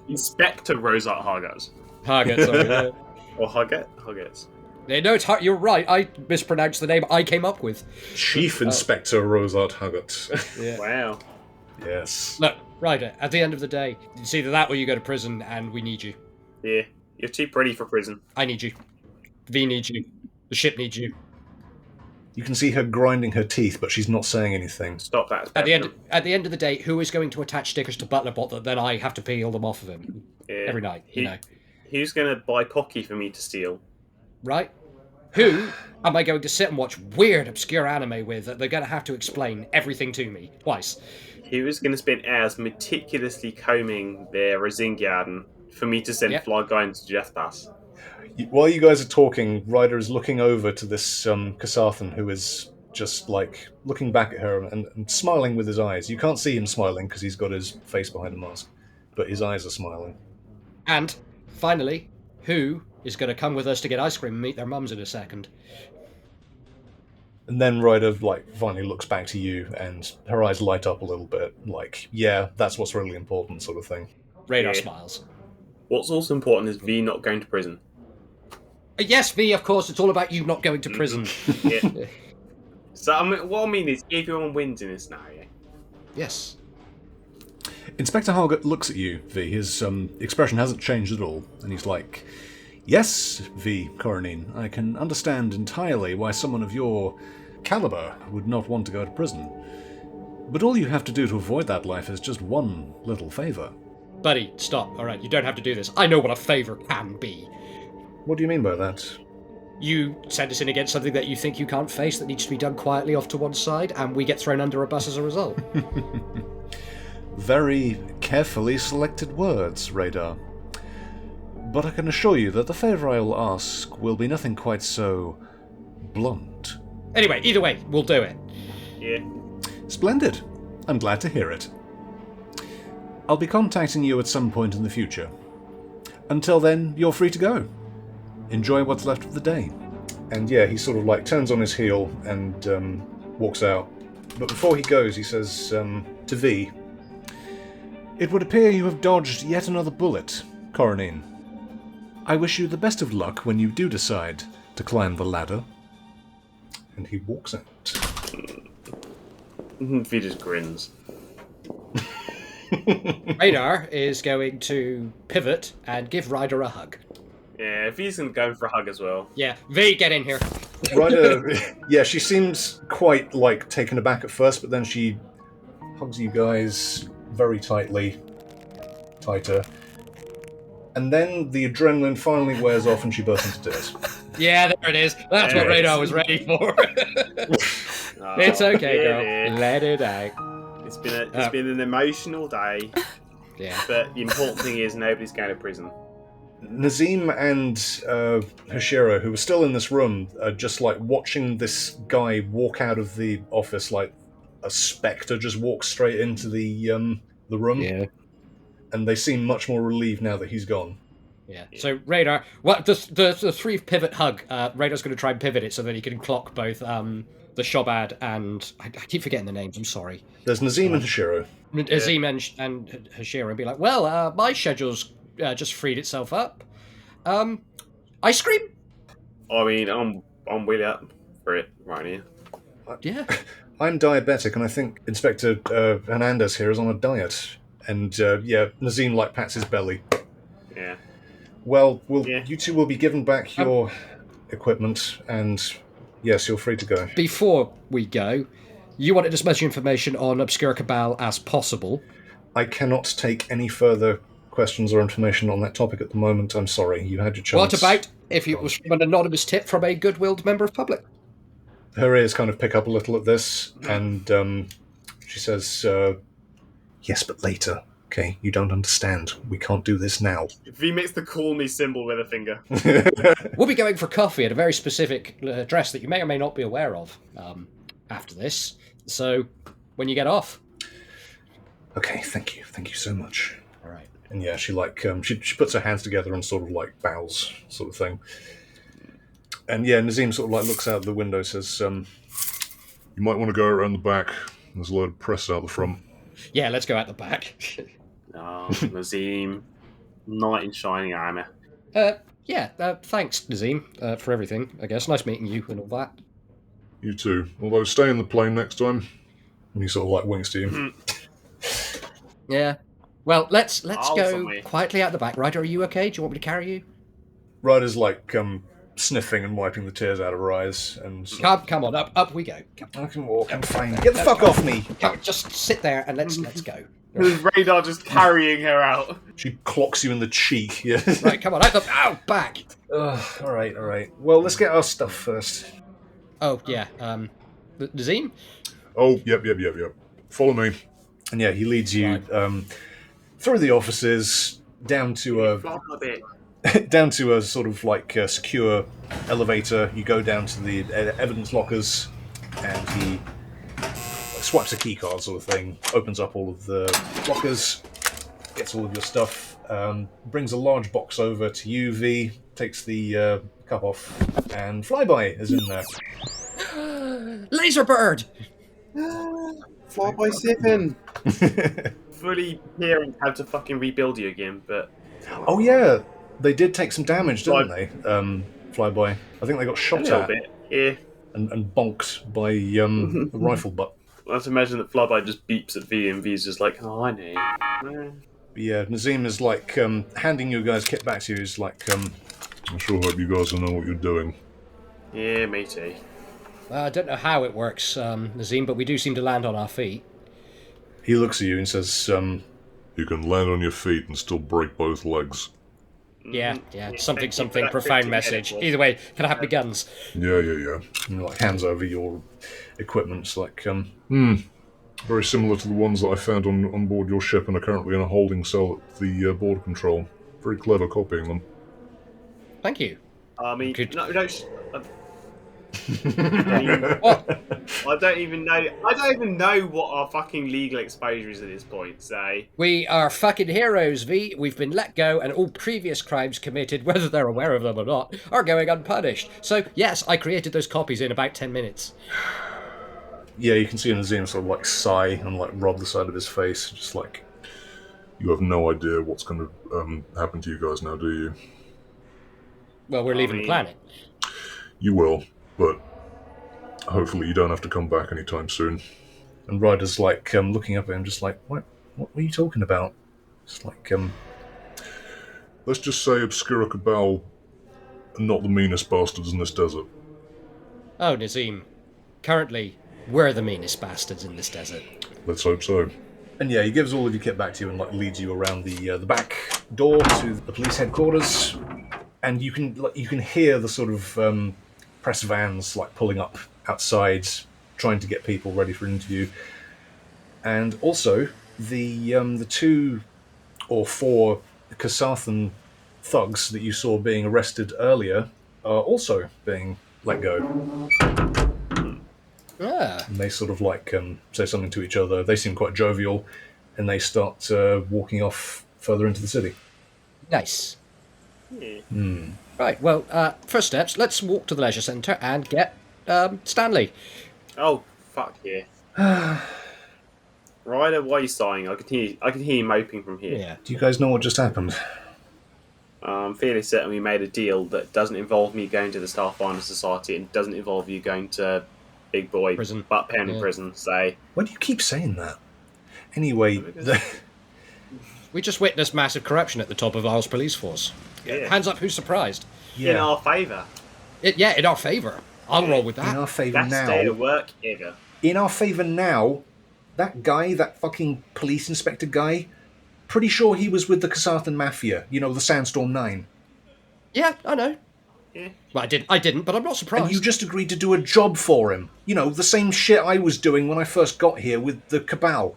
Inspector Rosart Hargatt. Hargatt, sorry. Yeah. Or Hargatt? Hargatt. Yeah, no, you're right. I mispronounced the name I came up with. Chief Inspector Rosart Hargatt. Yeah. Wow. Yes. Look, Ryder, at the end of the day, it's either that or you go to prison, and we need you. Yeah. You're too pretty for prison. I need you. V needs you. The ship needs you. You can see her grinding her teeth, but she's not saying anything. Stop that. At the end of the day, who is going to attach stickers to Butlerbot that then I have to peel them off of him Yeah. every night? You know, Who's going to buy Pocky for me to steal? right? Who am I going to sit and watch weird, obscure anime with that they're going to have to explain everything to me twice? Who is going to spend hours meticulously combing their resin garden for me to send Yep. Fly Guy into Jethbas? While you guys are talking, Ryder is looking over to this Kasathan, who is just like looking back at her and smiling with his eyes. You can't see him smiling because he's got his face behind a mask, but his eyes are smiling. And finally, who is going to come with us to get ice cream and meet their mums in a second? And then Ryder like finally looks back to you, and her eyes light up a little bit, like, yeah, that's what's really important, sort of thing. Radar Yeah. smiles. What's also important is V not going to prison. Yes, V, of course, it's all about you not going to prison. Yeah. So I mean, what I mean is everyone wins in this scenario. Yes. Inspector Hargatt looks at you, V. His expression hasn't changed at all, and he's like, "Yes, V. Coronine, I can understand entirely why someone of your caliber would not want to go to prison. But all you have to do to avoid that life is just one little favour." Buddy, stop. All right, you don't have to do this. I know what a favour can be. What do you mean by that? You send us in against something that you think you can't face that needs to be done quietly off to one side, and we get thrown under a bus as a result. Very carefully selected words, Radar. But I can assure you that the favour I will ask will be nothing quite so blunt. Anyway, either way, we'll do it. Yeah. Splendid. I'm glad to hear it. I'll be contacting you at some point in the future. Until then, you're free to go. Enjoy what's left of the day. And yeah, he sort of like turns on his heel and walks out. But before he goes, he says to V, "It would appear you have dodged yet another bullet, Coronine. I wish you the best of luck when you do decide to climb the ladder." And he walks out. V just grins. Radar is going to pivot and give Ryder a hug. Yeah, V's gonna go for a hug as well. Yeah, V, get in here. Ryder, yeah, she seems quite, like, taken aback at first, but then she hugs you guys very tightly. Tighter. And then the adrenaline finally wears off and she bursts into tears. Yeah, there it is. That's what Radar was ready for. It's okay, girl. Let it out. It's been an emotional day. Yeah. But the important thing is nobody's going to prison. Nazim and Hashira, who were still in this room, are just like watching this guy walk out of the office like a spectre just walks straight into the room. Yeah. And they seem much more relieved now that he's gone. Yeah. So Radar, what the 3 pivot hug? Radar's going to try and pivot it so that he can clock both the Shobad and I keep forgetting the names. I'm sorry. There's Nazim and Hashira. Nazim and Hashira, and be like, well, my schedule's just freed itself up. Ice cream? I mean, I'm really up for it right here. Yeah. I'm diabetic, and I think Inspector Hernandez here is on a diet. And Nazim like pats his belly. Yeah. Well, you two will be given back your equipment, and yes, you're free to go. Before we go, you wanted as much information on Obscura Cabal as possible. I cannot take any further questions or information on that topic at the moment. I'm sorry, you had your chance. What about if it was from an anonymous tip from a good-willed member of public? Her ears kind of pick up a little at this, and she says, yes, but later. Okay, you don't understand. We can't do this now. V makes the call me symbol with a finger. We'll be going for coffee at a very specific address that you may or may not be aware of after this. So, when you get off. Okay, thank you. Thank you so much. All right. And yeah, she like she puts her hands together and sort of like bows, sort of thing. And yeah, Nazim sort of like looks out the window, says, "You might want to go around the back. There's a load of press out the front." Yeah, let's go out the back. Oh, Nazim, knight in shining armour. Thanks, Nazim, for everything. I guess nice meeting you and all that. You too. Although stay in the plane next time. And he sort of like winks to you. Yeah. Well, let's go somewhere. quietly out the back. Ryder, are you okay? Do you want me to carry you? Ryder's like sniffing and wiping the tears out of her eyes, and Come on, up we go. I can walk. I'm fine. Get the fuck off me! Come, just sit there and let's go. With Radar just carrying her out. She clocks you in the cheek. Yeah. Right, come on, out the back. All right. Well, let's get our stuff first. Oh yeah, Nazim. Oh, yep. Follow me. And yeah, he leads you through the offices down to a sort of like secure elevator. You go down to the evidence lockers, and he swipes a key card sort of thing, opens up all of the lockers, gets all of your stuff, brings a large box over to you, V, takes the cup off, and Flyby is in there. Laser bird. Flyby 7. Fully hearing how to fucking rebuild you again, but... Oh yeah, they did take some damage, didn't they? Flyby. I think they got shot A little at bit, yeah. and bonked by a rifle butt. I have to imagine that Flyby just beeps at V, and V's just like, oh, I know. Yeah, Nazim is like handing you guys kit back to you. He's like, I sure hope you guys know what you're doing. Yeah, me too. I don't know how it works, Nazim, but we do seem to land on our feet. He looks at you and says, You can land on your feet and still break both legs. Yeah, something, profound message. Either way, can I have my guns? Yeah. and like hands over your equipment. It's like, Very similar to the ones that I found on board your ship and are currently in a holding cell at the border control. Very clever copying them. Thank you. I mean, Good. no, What? I don't even know what our fucking legal exposure is at this point, so... We are fucking heroes, V. We've been let go, and all previous crimes committed, whether they're aware of them or not, are going unpunished. So, yes, I created those copies in about 10 minutes. yeah, you can see Nazim sort of like sigh and like rub the side of his face, just like... You have no idea what's going to happen to you guys now, do you? Well, we're leaving the planet. You will, but Hopefully you don't have to come back anytime soon. And Ryder's like looking up at him, just like, what were you talking about? It's like, Let's just say Obscura Cabal are not the meanest bastards in this desert. Oh, Nazim. Currently, we're the meanest bastards in this desert. Let's hope so. and yeah, he gives all of your kit back to you and like leads you around the back door to the police headquarters, and you can hear the sort of press vans like pulling up outside, trying to get people ready for an interview, and also the 2 or 4 Kasathan thugs that you saw being arrested earlier are also being let go. Ah. And they sort of like say something to each other. They seem quite jovial, and they start walking off further into the city. Nice. Hmm. Right, well, first steps, let's walk to the leisure centre and get Stanley. Oh, fuck yeah. Ryder, why are you sighing? I can hear you moping from here. Yeah. Do you guys know what just happened? I'm fairly certain we made a deal that doesn't involve me going to the Starfinder Society and doesn't involve you going to Big Boy Prison. Butt Pounding Prison. So Why do you keep saying that? Anyway, We just witnessed massive corruption at the top of Isles Police Force. Yeah. Hands up, who's surprised? in our favour. In our favour. I'll roll with in that. our favour Best day now. of work ever. In our favour now, that guy, that fucking police inspector guy, pretty sure he was with the Kasathan Mafia. You know, the Sandstorm 9. Yeah, I know. Yeah. Well, I didn't, but I'm not surprised. And you just agreed to do a job for him. You know, the same shit I was doing when I first got here with the Cabal.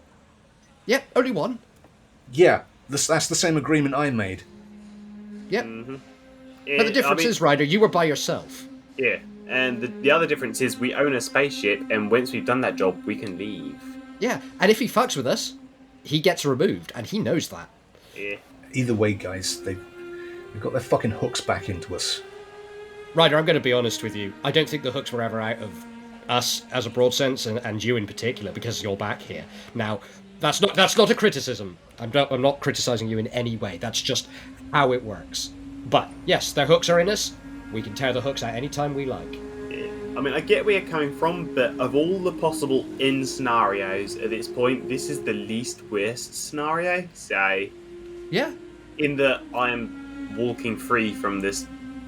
Yeah, only one. Yeah, that's the same agreement I made. Yep. Yeah, But the difference is, Ryder, you were by yourself. Yeah, and the other difference is we own a spaceship, and once we've done that job, we can leave. Yeah, and if he fucks with us, he gets removed, and he knows that. Yeah. Either way, guys, they've got their fucking hooks back into us. Ryder, I'm going to be honest with you. I don't think the hooks were ever out of us as a broad sense, and you in particular, because you're back here. Now, that's not a criticism. I'm not criticising you in any way. That's just how it works. But, yes, their hooks are in us. We can tear the hooks out any time we like. Yeah. I mean, I get where you're coming from, but of all the possible in scenarios at this point, this is the least worst scenario. So, Yeah. in that I am walking free from this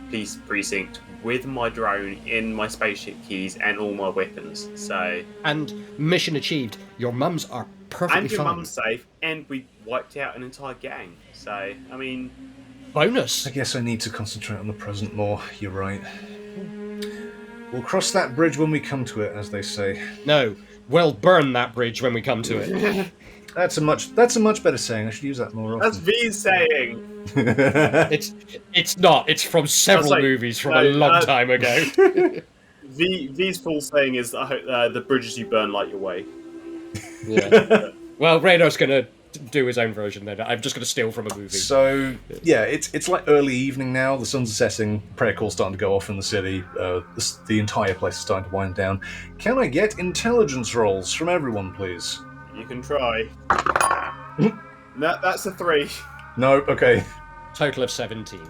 police precinct with my drone in my spaceship keys and all my weapons. So, And mission achieved. Your mums are perfectly and your fine. mum's safe, and we wiped out an entire gang. So, I mean, Bonus. I guess I need to concentrate on the present more. You're right. We'll cross that bridge when we come to it, as they say. No, we'll burn that bridge when we come to it. That's a much better saying. I should use that more often. that's V's saying. It's not. It's from several like, movies from no, a long time ago. V's full saying is the bridges you burn light your way. Yeah. Well, Radar's going to do his own version then. I'm just going to steal from a movie. So, yeah, it's like early evening now. The sun's setting. Prayer call's starting to go off in the city. The entire place is starting to wind down. Can I get intelligence rolls from everyone, please? You can try. That's a 3. No? Okay. Total of 17.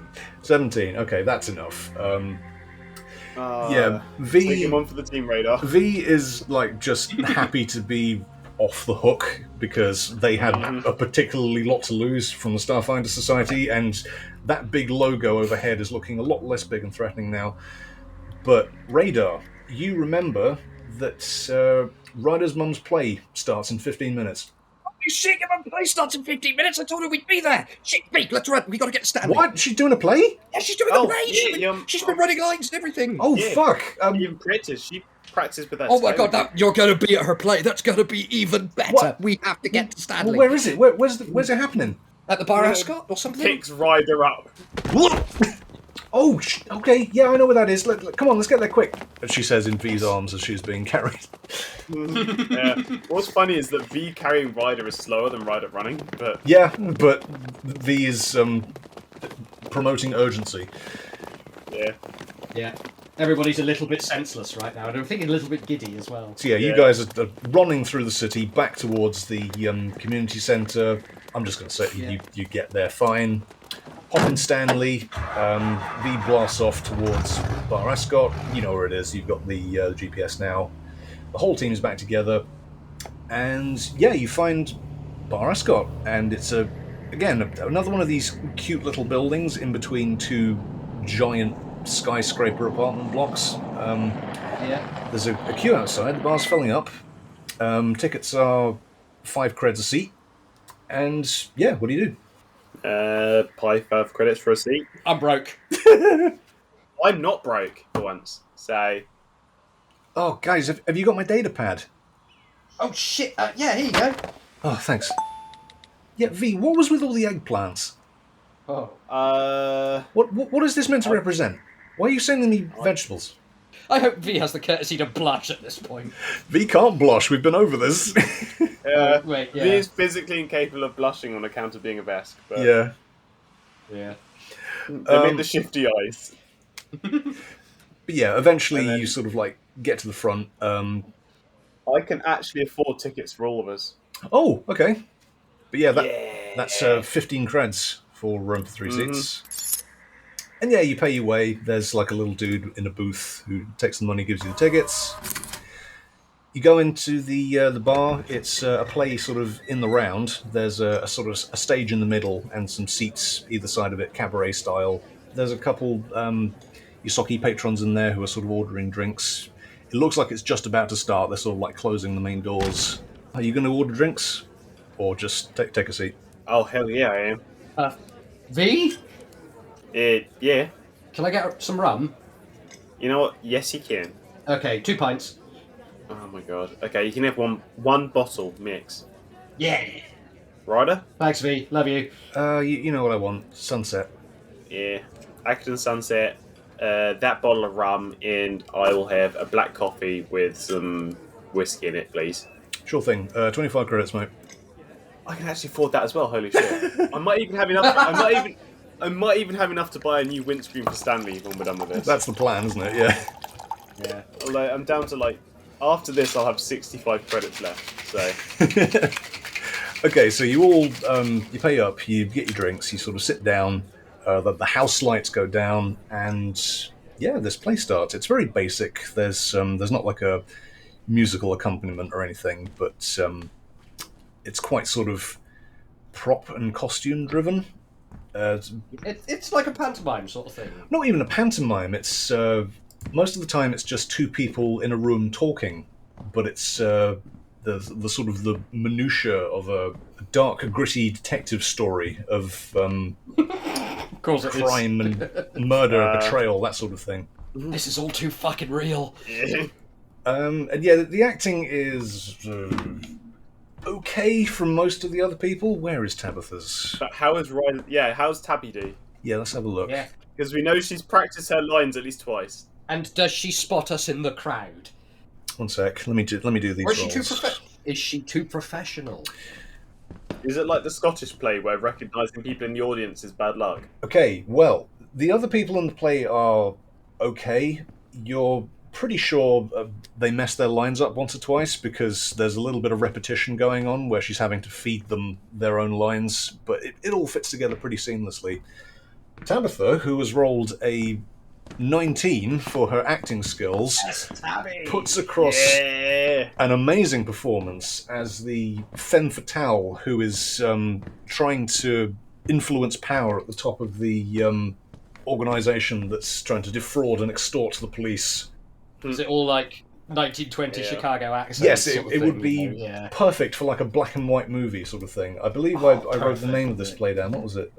17. Okay, that's enough. Yeah, Taking one for the team radar. V is, like, just happy to be off the hook because they had a particularly lot to lose from the Starfinder Society, and that big logo overhead is looking a lot less big and threatening now. But Radar, you remember that Ryder's mum's play starts in 15 minutes. Holy shit, my play starts in 15 minutes. I told her we'd be there. Shit, Pete, let's run. We got to get Stanley. What? She's doing a play? Yeah, she's doing Oh, the play. yeah, She's been running lines and everything. Oh, Yeah. fuck. Even practice. She practiced with that. Oh my stone. god, you're going to be at her play. That's going to be even better. What? We have to get to Stanley. Well, where is it? Where's it happening? At the Bar Ascot or something? Picks Ryder up. Oh, okay, yeah, I know where that is. Come on, let's get there quick. She says in V's arms as she's being carried. Yeah. What's funny is that V carrying Ryder is slower than Ryder running, but Yeah, but V is promoting urgency. yeah. Yeah. Everybody's a little bit senseless right now, and I'm thinking a little bit giddy as well. So yeah, you guys are running through the city back towards the community centre. I'm just going to say you get there fine. Hop in Stanley, V blasts off towards Bar Ascot. You know where it is. You've got the GPS now. The whole team's back together, and yeah, you find Bar Ascot, and it's another one of these cute little buildings in between two giant skyscraper apartment blocks. There's a queue outside. The bar's filling up. Tickets are 5 creds a seat, and yeah, what do you do? Pay 5 credits for a seat. I'm broke. I'm not broke for once, so... Oh, guys, have you got my data pad? Oh, shit. Yeah, here you go. Oh, thanks. Yeah, V, what was with all the eggplants? Oh. What is this meant to represent? Why are you sending me vegetables? I hope V has the courtesy to blush at this point. V can't blush, we've been over this. Wait, yeah. V is physically incapable of blushing on account of being a Vesk. But Yeah. They made the shifty eyes. But yeah, eventually you sort of like get to the front. I can actually afford tickets for all of us. Oh, okay. But yeah, that's 15 creds for room for 3 seats. And yeah, you pay your way. There's like a little dude in a booth who takes the money, gives you the tickets. You go into the bar. It's a play sort of in the round. There's a sort of a stage in the middle and some seats either side of it, cabaret style. There's a couple Yosaki patrons in there who are sort of ordering drinks. It looks like it's just about to start. They're sort of like closing the main doors. Are you going to order drinks? Or just take a seat? Oh, hell yeah, I am. V? Yeah. Can I get some rum? You know what? Yes, you can. Okay, 2 pints. Oh my god. Okay, you can have one bottle mix. Yeah. Ryder? Thanks, V. Love you. You know what I want. Sunset. Yeah. Acton Sunset, that bottle of rum, and I will have a black coffee with some whiskey in it, please. Sure thing. 25 credits, mate. I can actually afford that as well, holy shit. I might even have enough I might even have enough to buy a new windscreen for Stanley when we're done with this. That's the plan, isn't it? Yeah. Yeah. Although I'm down to after this I'll have 65 credits left, so... Okay, so you all, you pay up, you get your drinks, you sort of sit down, the house lights go down, and yeah, this play starts. It's very basic. There's not like a musical accompaniment or anything, but it's quite sort of prop and costume driven. It's like a pantomime sort of thing. Not even a pantomime. It's most of the time it's just 2 people in a room talking, but it's the sort of the minutiae of a dark, gritty detective story of crime and murder, betrayal, that sort of thing. This is all too fucking real. And yeah, the acting is okay from most of the other people. Where is Tabitha's? But how is Ryder? Yeah, how's Tabby do? Yeah, let's have a look. Yeah. Because we know she's practiced her lines at least twice. And does she spot us in the crowd? One sec. Let me do these Or is rolls. Is she too professional? Is it like the Scottish play where recognising people in the audience is bad luck? Okay, well, the other people in the play are okay. You're pretty sure they mess their lines up once or twice because there's a little bit of repetition going on where she's having to feed them their own lines, but it all fits together pretty seamlessly. Tabitha, who has rolled a 19 for her acting skills, puts across an amazing performance as the femme fatale who is trying to influence power at the top of the organisation that's trying to defraud and extort the police. Is it all like 1920 Chicago accents? Yes, it would be perfect for like a black and white movie sort of thing. I believe I wrote the name of this play down. What was it?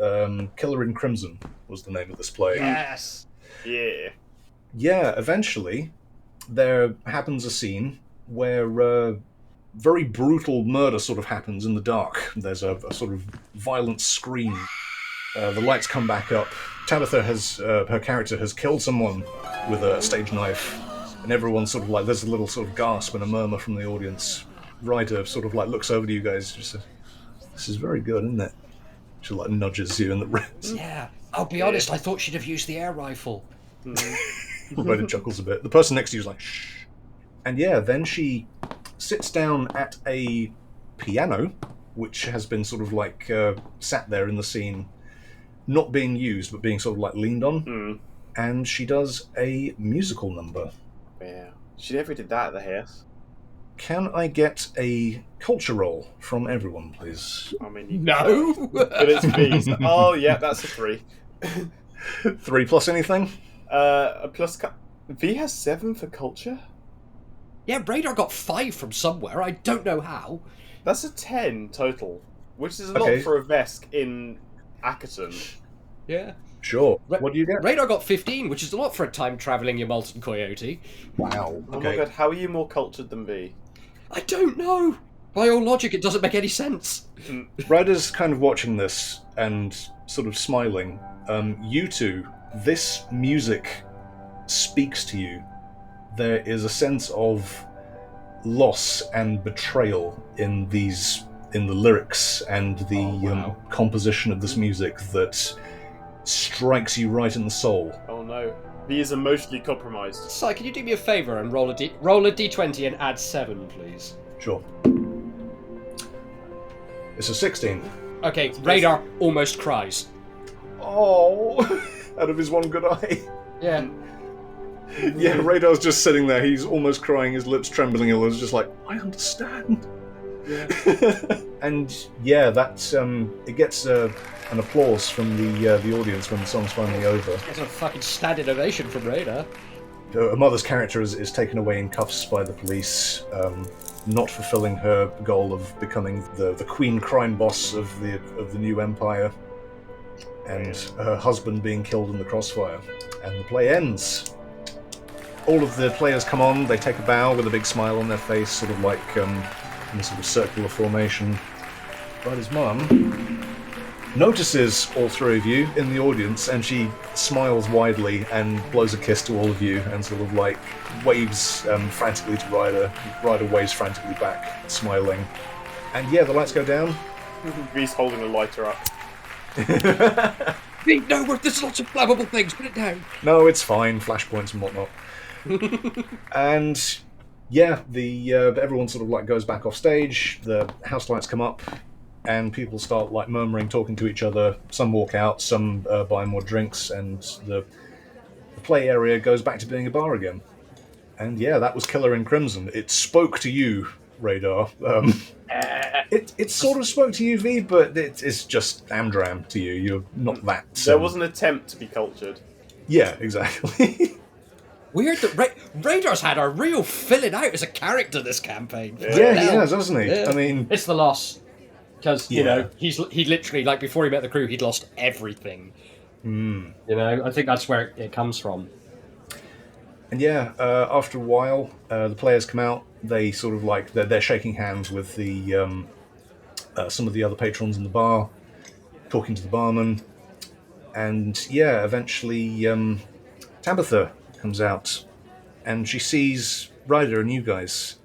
Killer in Crimson was the name of this play. Yes. Yeah. Yeah, eventually there happens a scene where very brutal murder sort of happens in the dark. There's a sort of violent scream. The lights come back up. Tabitha her character has killed someone with a stage knife, and everyone sort of like, there's a little sort of gasp and a murmur from the audience. Ryder sort of like looks over to you guys, just says, "This is very good, isn't it?" She like nudges you in the ribs. Yeah, I'll be honest, I thought she'd have used the air rifle. Ryder chuckles a bit. The person next to you is like, "Shh." And yeah, then she sits down at a piano, which has been sort of like sat there in the scene not being used, but being sort of like leaned on. Hmm. And she does a musical number. Yeah. She never did that at the house. Can I get a culture roll from everyone, please? I mean, you No! but it's V. So, oh, yeah, that's a 3. 3 plus anything? A plus. V has 7 for culture? Yeah, Radar got 5 from somewhere. I don't know how. That's a 10 total, which is a Okay. lot for a Vesk in Ackerton. Yeah. Sure. What do you get? Radar got 15, which is a lot for a time-travelling Yamultan coyote. Wow. Oh my god, how are you more cultured than V? I don't know. By all logic, it doesn't make any sense. Ryder's kind of watching this and sort of smiling. You two, this music speaks to you. There is a sense of loss and betrayal in the lyrics and the composition of this music that strikes you right in the soul. Oh no. V is emotionally compromised. Si, can you do me a favour and roll a d20 and add 7, please? Sure. It's a 16. Okay, Radar almost cries. Oh, out of his one good eye. Yeah. Yeah, Radar's just sitting there. He's almost crying, his lips trembling. And was just like, I understand. Yeah. And yeah, that's it gets an applause from the audience when the song's finally over. That's a fucking standing ovation from Radar. A mother's character is taken away in cuffs by the police, not fulfilling her goal of becoming the queen crime boss of the new empire, and her husband being killed in the crossfire. And the play ends. All of the players come on, they take a bow with a big smile on their face, sort of like in a sort of circular formation. Ryder's mum notices all three of you in the audience, and she smiles widely and blows a kiss to all of you and sort of like waves frantically to Ryder. Ryder waves frantically back, smiling. And yeah, the lights go down. V's holding a lighter up. No, there's lots of flammable things, put it down. No, it's fine, flashpoints and whatnot. And yeah, everyone sort of like goes back off stage, the house lights come up, and people start like murmuring, talking to each other. Some walk out, some buy more drinks, and the play area goes back to being a bar again. And yeah, that was Killer in Crimson. It spoke to you, Radar. It sort of spoke to you, V, but it's just Amdram to you. You're not that. There was an attempt to be cultured. Yeah, exactly. Weird that Radar's had a real filling out as a character this campaign. Yeah, he has, hasn't he? Yeah. I mean, it's the loss. Because, you Yeah. know, he literally, like, before he met the crew, he'd lost everything. Mm. You know, I think that's where it comes from. And yeah, after a while, the players come out. They sort of like they're shaking hands with the some of the other patrons in the bar, talking to the barman, and yeah, eventually Tabitha comes out, and she sees Ryder and you guys.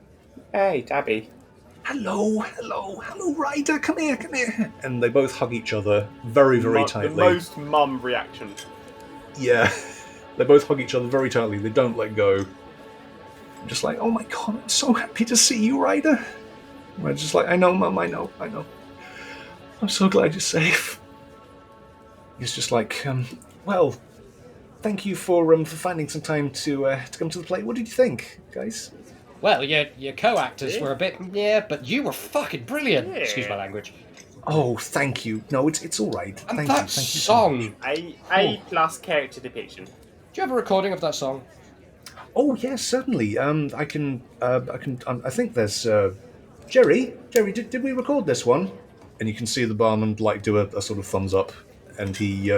Hey, Tabby. Hello, Ryder, come here. And they both hug each other very, very tightly. The most mum reaction. Yeah, they both hug each other very tightly. They don't let go. I'm just like, oh my god, I'm so happy to see you, Ryder. And I'm just like, I know, Mum, I know. I'm so glad you're safe. He's just like, well, thank you for finding some time to come to the play. What did you think, guys? Well, your co-actors were a bit, but you were fucking brilliant. Yeah. Excuse my language. Oh, thank you. No, it's all right. And Thank that you so song. much. A plus character depiction. Do you have a recording of that song? Oh yes, certainly. I can. I think there's Jerry. Did we record this one? And you can see the barman like do a sort of thumbs up, and he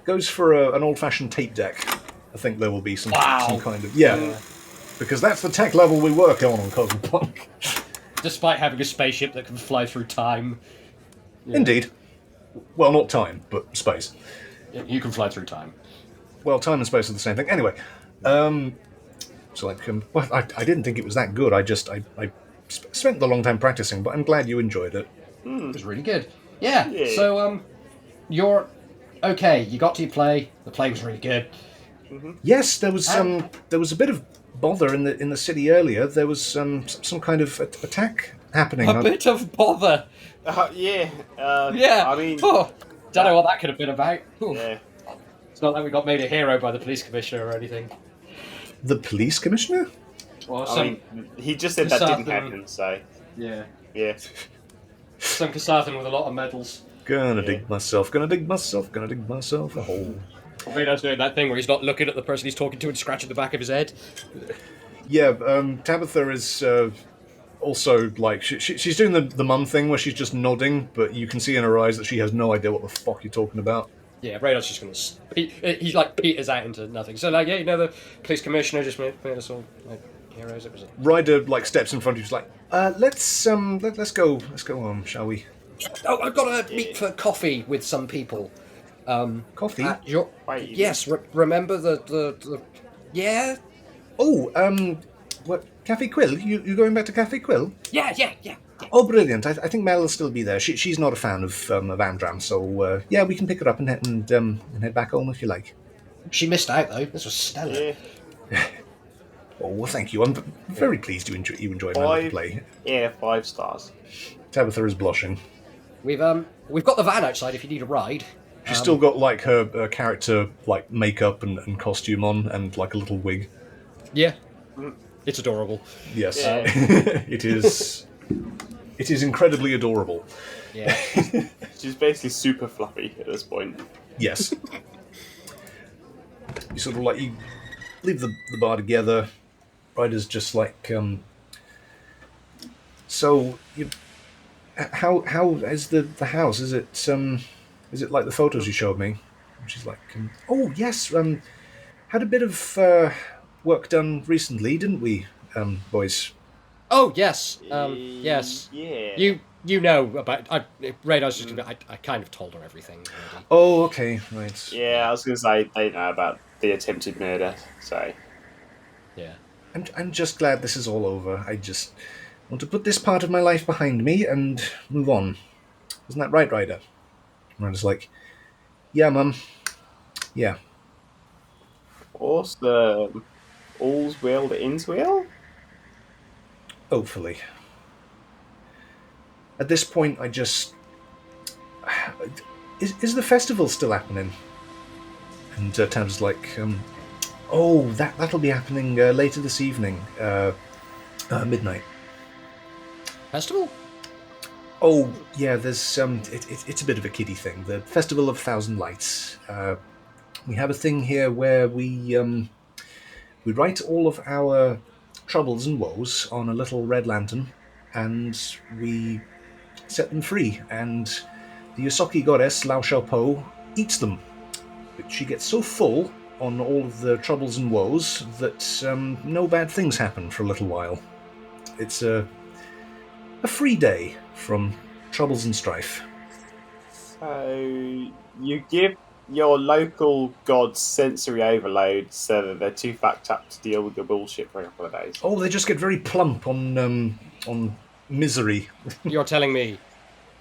goes for an old-fashioned tape deck. I think there will be some kind of because that's the tech level we work on Cosmopunk. Despite having a spaceship that can fly through time. Yeah. Indeed. Well, not time, but space. You can fly through time. Well, time and space are the same thing. Anyway, so like, well, I didn't think it was that good. I spent the long time practicing, but I'm glad you enjoyed it. It was really good. Yeah. So you're okay. You got to play. The play was really good. Mm-hmm. Yes, there was a bit of bother in the city earlier. There was some kind of attack happening. A bit of bother. Yeah. Yeah. I mean, Don't know what that could have been about. Yeah. It's not like we got made a hero by the police commissioner or anything. The police commissioner? Or I mean, he just said that didn't happen, so yeah, yeah. some Kasathan with a lot of medals. Gonna dig myself a hole. Raydar's doing that thing where he's not looking at the person he's talking to and scratching the back of his head. Yeah, Tabitha is also like she's doing the mum thing where she's just nodding, but you can see in her eyes that she has no idea what the fuck you're talking about. Yeah, Raydar's just gonna he's like peters out into nothing. So like, yeah, you know, the police commissioner just made us all like heroes. It was Ryder like steps in front of you, he's like, let's go on, shall we? Oh, I've got to meet for coffee with some people. Coffee? Yes, remember the yeah. Oh, what, Cafe Quill? You going back to Cafe Quill? Yeah. Oh, brilliant! I think Mel will still be there. She's not a fan of Amdram, so yeah, we can pick her up and head back home if you like. She missed out though. This was stellar. Yeah. Oh, well, thank you. I'm very pleased you enjoyed my little play. Yeah, 5 stars. Tabitha is blushing. We've got the van outside if you need a ride. She's still got like her character like makeup and costume on and like a little wig. Yeah, it's adorable. Yes, Yeah. it is. It is incredibly adorable. Yeah, She's basically super fluffy at this point. Yes. You sort of like you leave the bar together. Ryder's just like, so you, how is the house? Is it like the photos you showed me? And she's like, oh yes, had a bit of work done recently, didn't we, boys? Oh yes, yes. Yeah. You know about Radar's just I kind of told her everything already. Oh, okay, right. Yeah, I was going to say they know about the attempted murder, so... Yeah. I'm just glad this is all over. I just want to put this part of my life behind me and move on. Isn't that right, Ryder? Ryder's like, yeah, Mum. Yeah. Awesome. All's well that ends well? Hopefully. At this point, I just... Is the festival still happening? And Tam's like, oh, that'll be happening later this evening, midnight. Festival? Oh, yeah, there's it's a bit of a kiddie thing. The Festival of Thousand Lights. We have a thing here where we write all of our troubles and woes on a little red lantern, and we set them free, and the Yosoki goddess Lao Xiaopo eats them. But she gets so full on all of the troubles and woes that no bad things happen for a little while. It's a free day from troubles and strife. So, you give your local gods sensory overload so that they're too fucked up to deal with your bullshit for a couple of days. Oh, they just get very plump on misery. You're telling me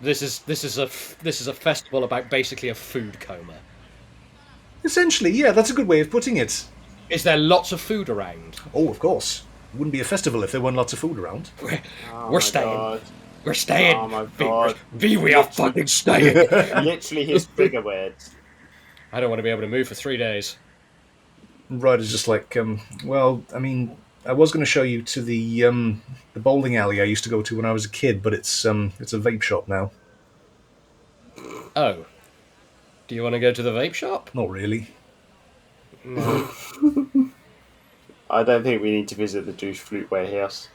this is a festival about basically a food coma? Essentially, yeah, that's a good way of putting it. Is there lots of food around? Oh, of course. It wouldn't be a festival if there weren't lots of food around. We're staying. God. We're staying. Oh my god. We are fucking staying. Literally his bigger words. I don't want to be able to move for 3 days. Ryder's just like, well, I mean, I was going to show you to the bowling alley I used to go to when I was a kid, but it's a vape shop now. Oh. Do you want to go to the vape shop? Not really. No. I don't think we need to visit the douche flute warehouse.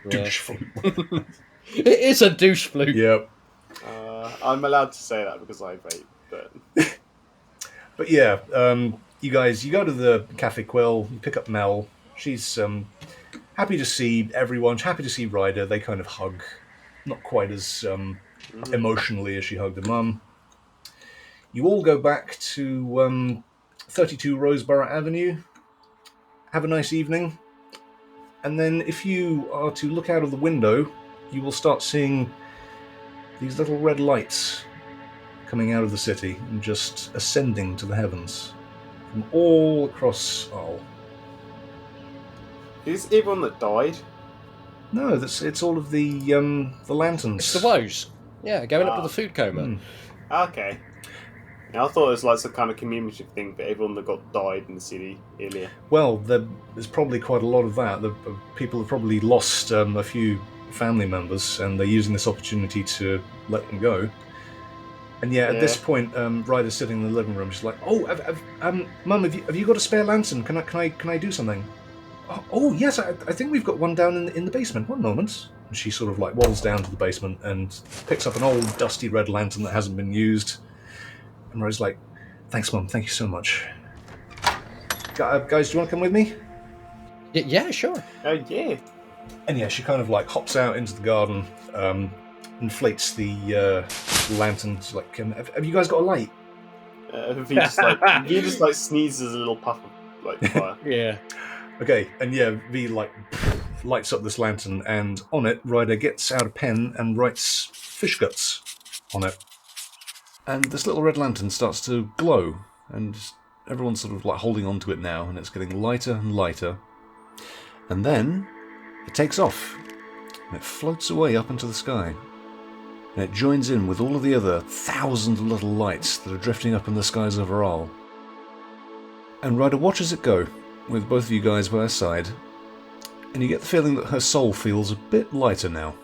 Douche flute. It is a douche flute. Yep. I'm allowed to say that because I vape, but... But yeah, you guys, you go to the Cafe Quill, you pick up Mel. She's happy to see everyone, happy to see Ryder. They kind of hug, not quite as emotionally as she hugged her mum. You all go back to 32 Roseborough Avenue, have a nice evening, and then if you are to look out of the window, you will start seeing these little red lights coming out of the city and just ascending to the heavens from all across Arl. Is everyone that died? No, it's all of the lanterns. It's the woes. Yeah, going up to the food coma. Okay. I thought it was like some kind of commemorative thing for everyone that died in the city earlier. Well, there's probably quite a lot of that. People have probably lost a few family members, and they're using this opportunity to let them go. And at this point, Ryder's sitting in the living room. She's like, "Oh, Mum, have you got a spare lantern? Can I do something?" Oh yes, I think we've got one down in the basement. One moment. And she sort of like waddles down to the basement and picks up an old dusty red lantern that hasn't been used. And Ryder's like, "Thanks, Mum. Thank you so much." Guys, do you want to come with me? Yeah, sure. Yeah. And she kind of like hops out into the garden, inflates the lantern. She's like, have you guys got a light? He just like sneezes a little puff of like fire. Yeah. Okay, and V like lights up this lantern, and on it, Ryder gets out a pen and writes fish guts on it. And this little red lantern starts to glow, and everyone's sort of like holding on to it now, and it's getting lighter and lighter. And then it takes off, and it floats away up into the sky. And it joins in with all of the other thousands of little lights that are drifting up in the skies overall. And Ryder watches it go, with both of you guys by her side, and you get the feeling that her soul feels a bit lighter now.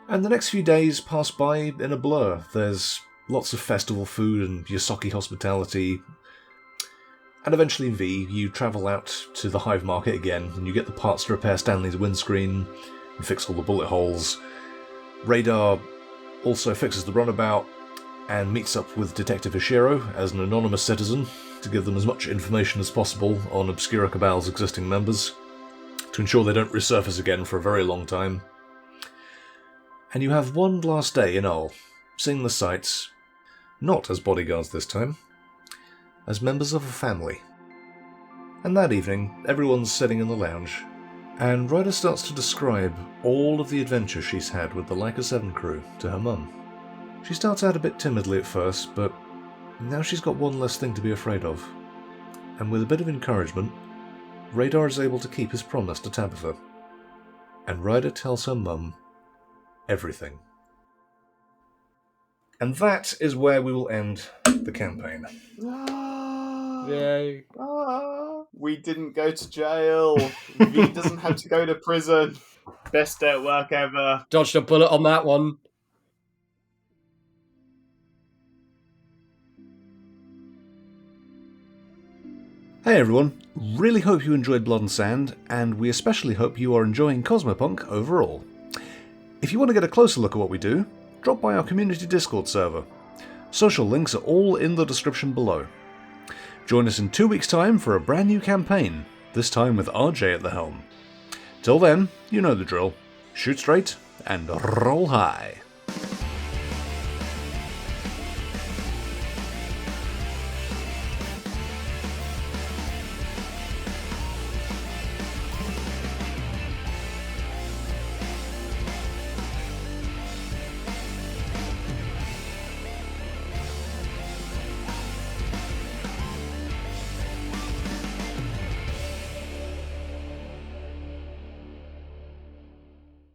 And the next few days pass by in a blur. There's lots of festival food and Yosaki hospitality. And eventually, V, you travel out to the Hive Market again, and you get the parts to repair Stanley's windscreen and fix all the bullet holes. Radar also fixes the runabout and meets up with Detective Ishiro as an anonymous citizen to give them as much information as possible on Obscura Cabal's existing members to ensure they don't resurface again for a very long time. And you have one last day in Hull, seeing the sights, not as bodyguards this time, as members of a family. And that evening, everyone's sitting in the lounge, and Ryder starts to describe all of the adventures she's had with the Leica 7 crew to her mum. She starts out a bit timidly at first, but now she's got one less thing to be afraid of. And with a bit of encouragement, Radar is able to keep his promise to Tabitha. And Ryder tells her mum everything. And that is where we will end the campaign. Yay. We didn't go to jail. V doesn't have to go to prison. Best day at work ever. Dodged a bullet on that one. Hey everyone, really hope you enjoyed Blood and Sand, and we especially hope you are enjoying Cosmopunk overall. If you want to get a closer look at what we do, drop by our community Discord server. Social links are all in the description below. Join us in 2 weeks' time for a brand new campaign, this time with RJ at the helm. Till then, you know the drill. Shoot straight and roll high.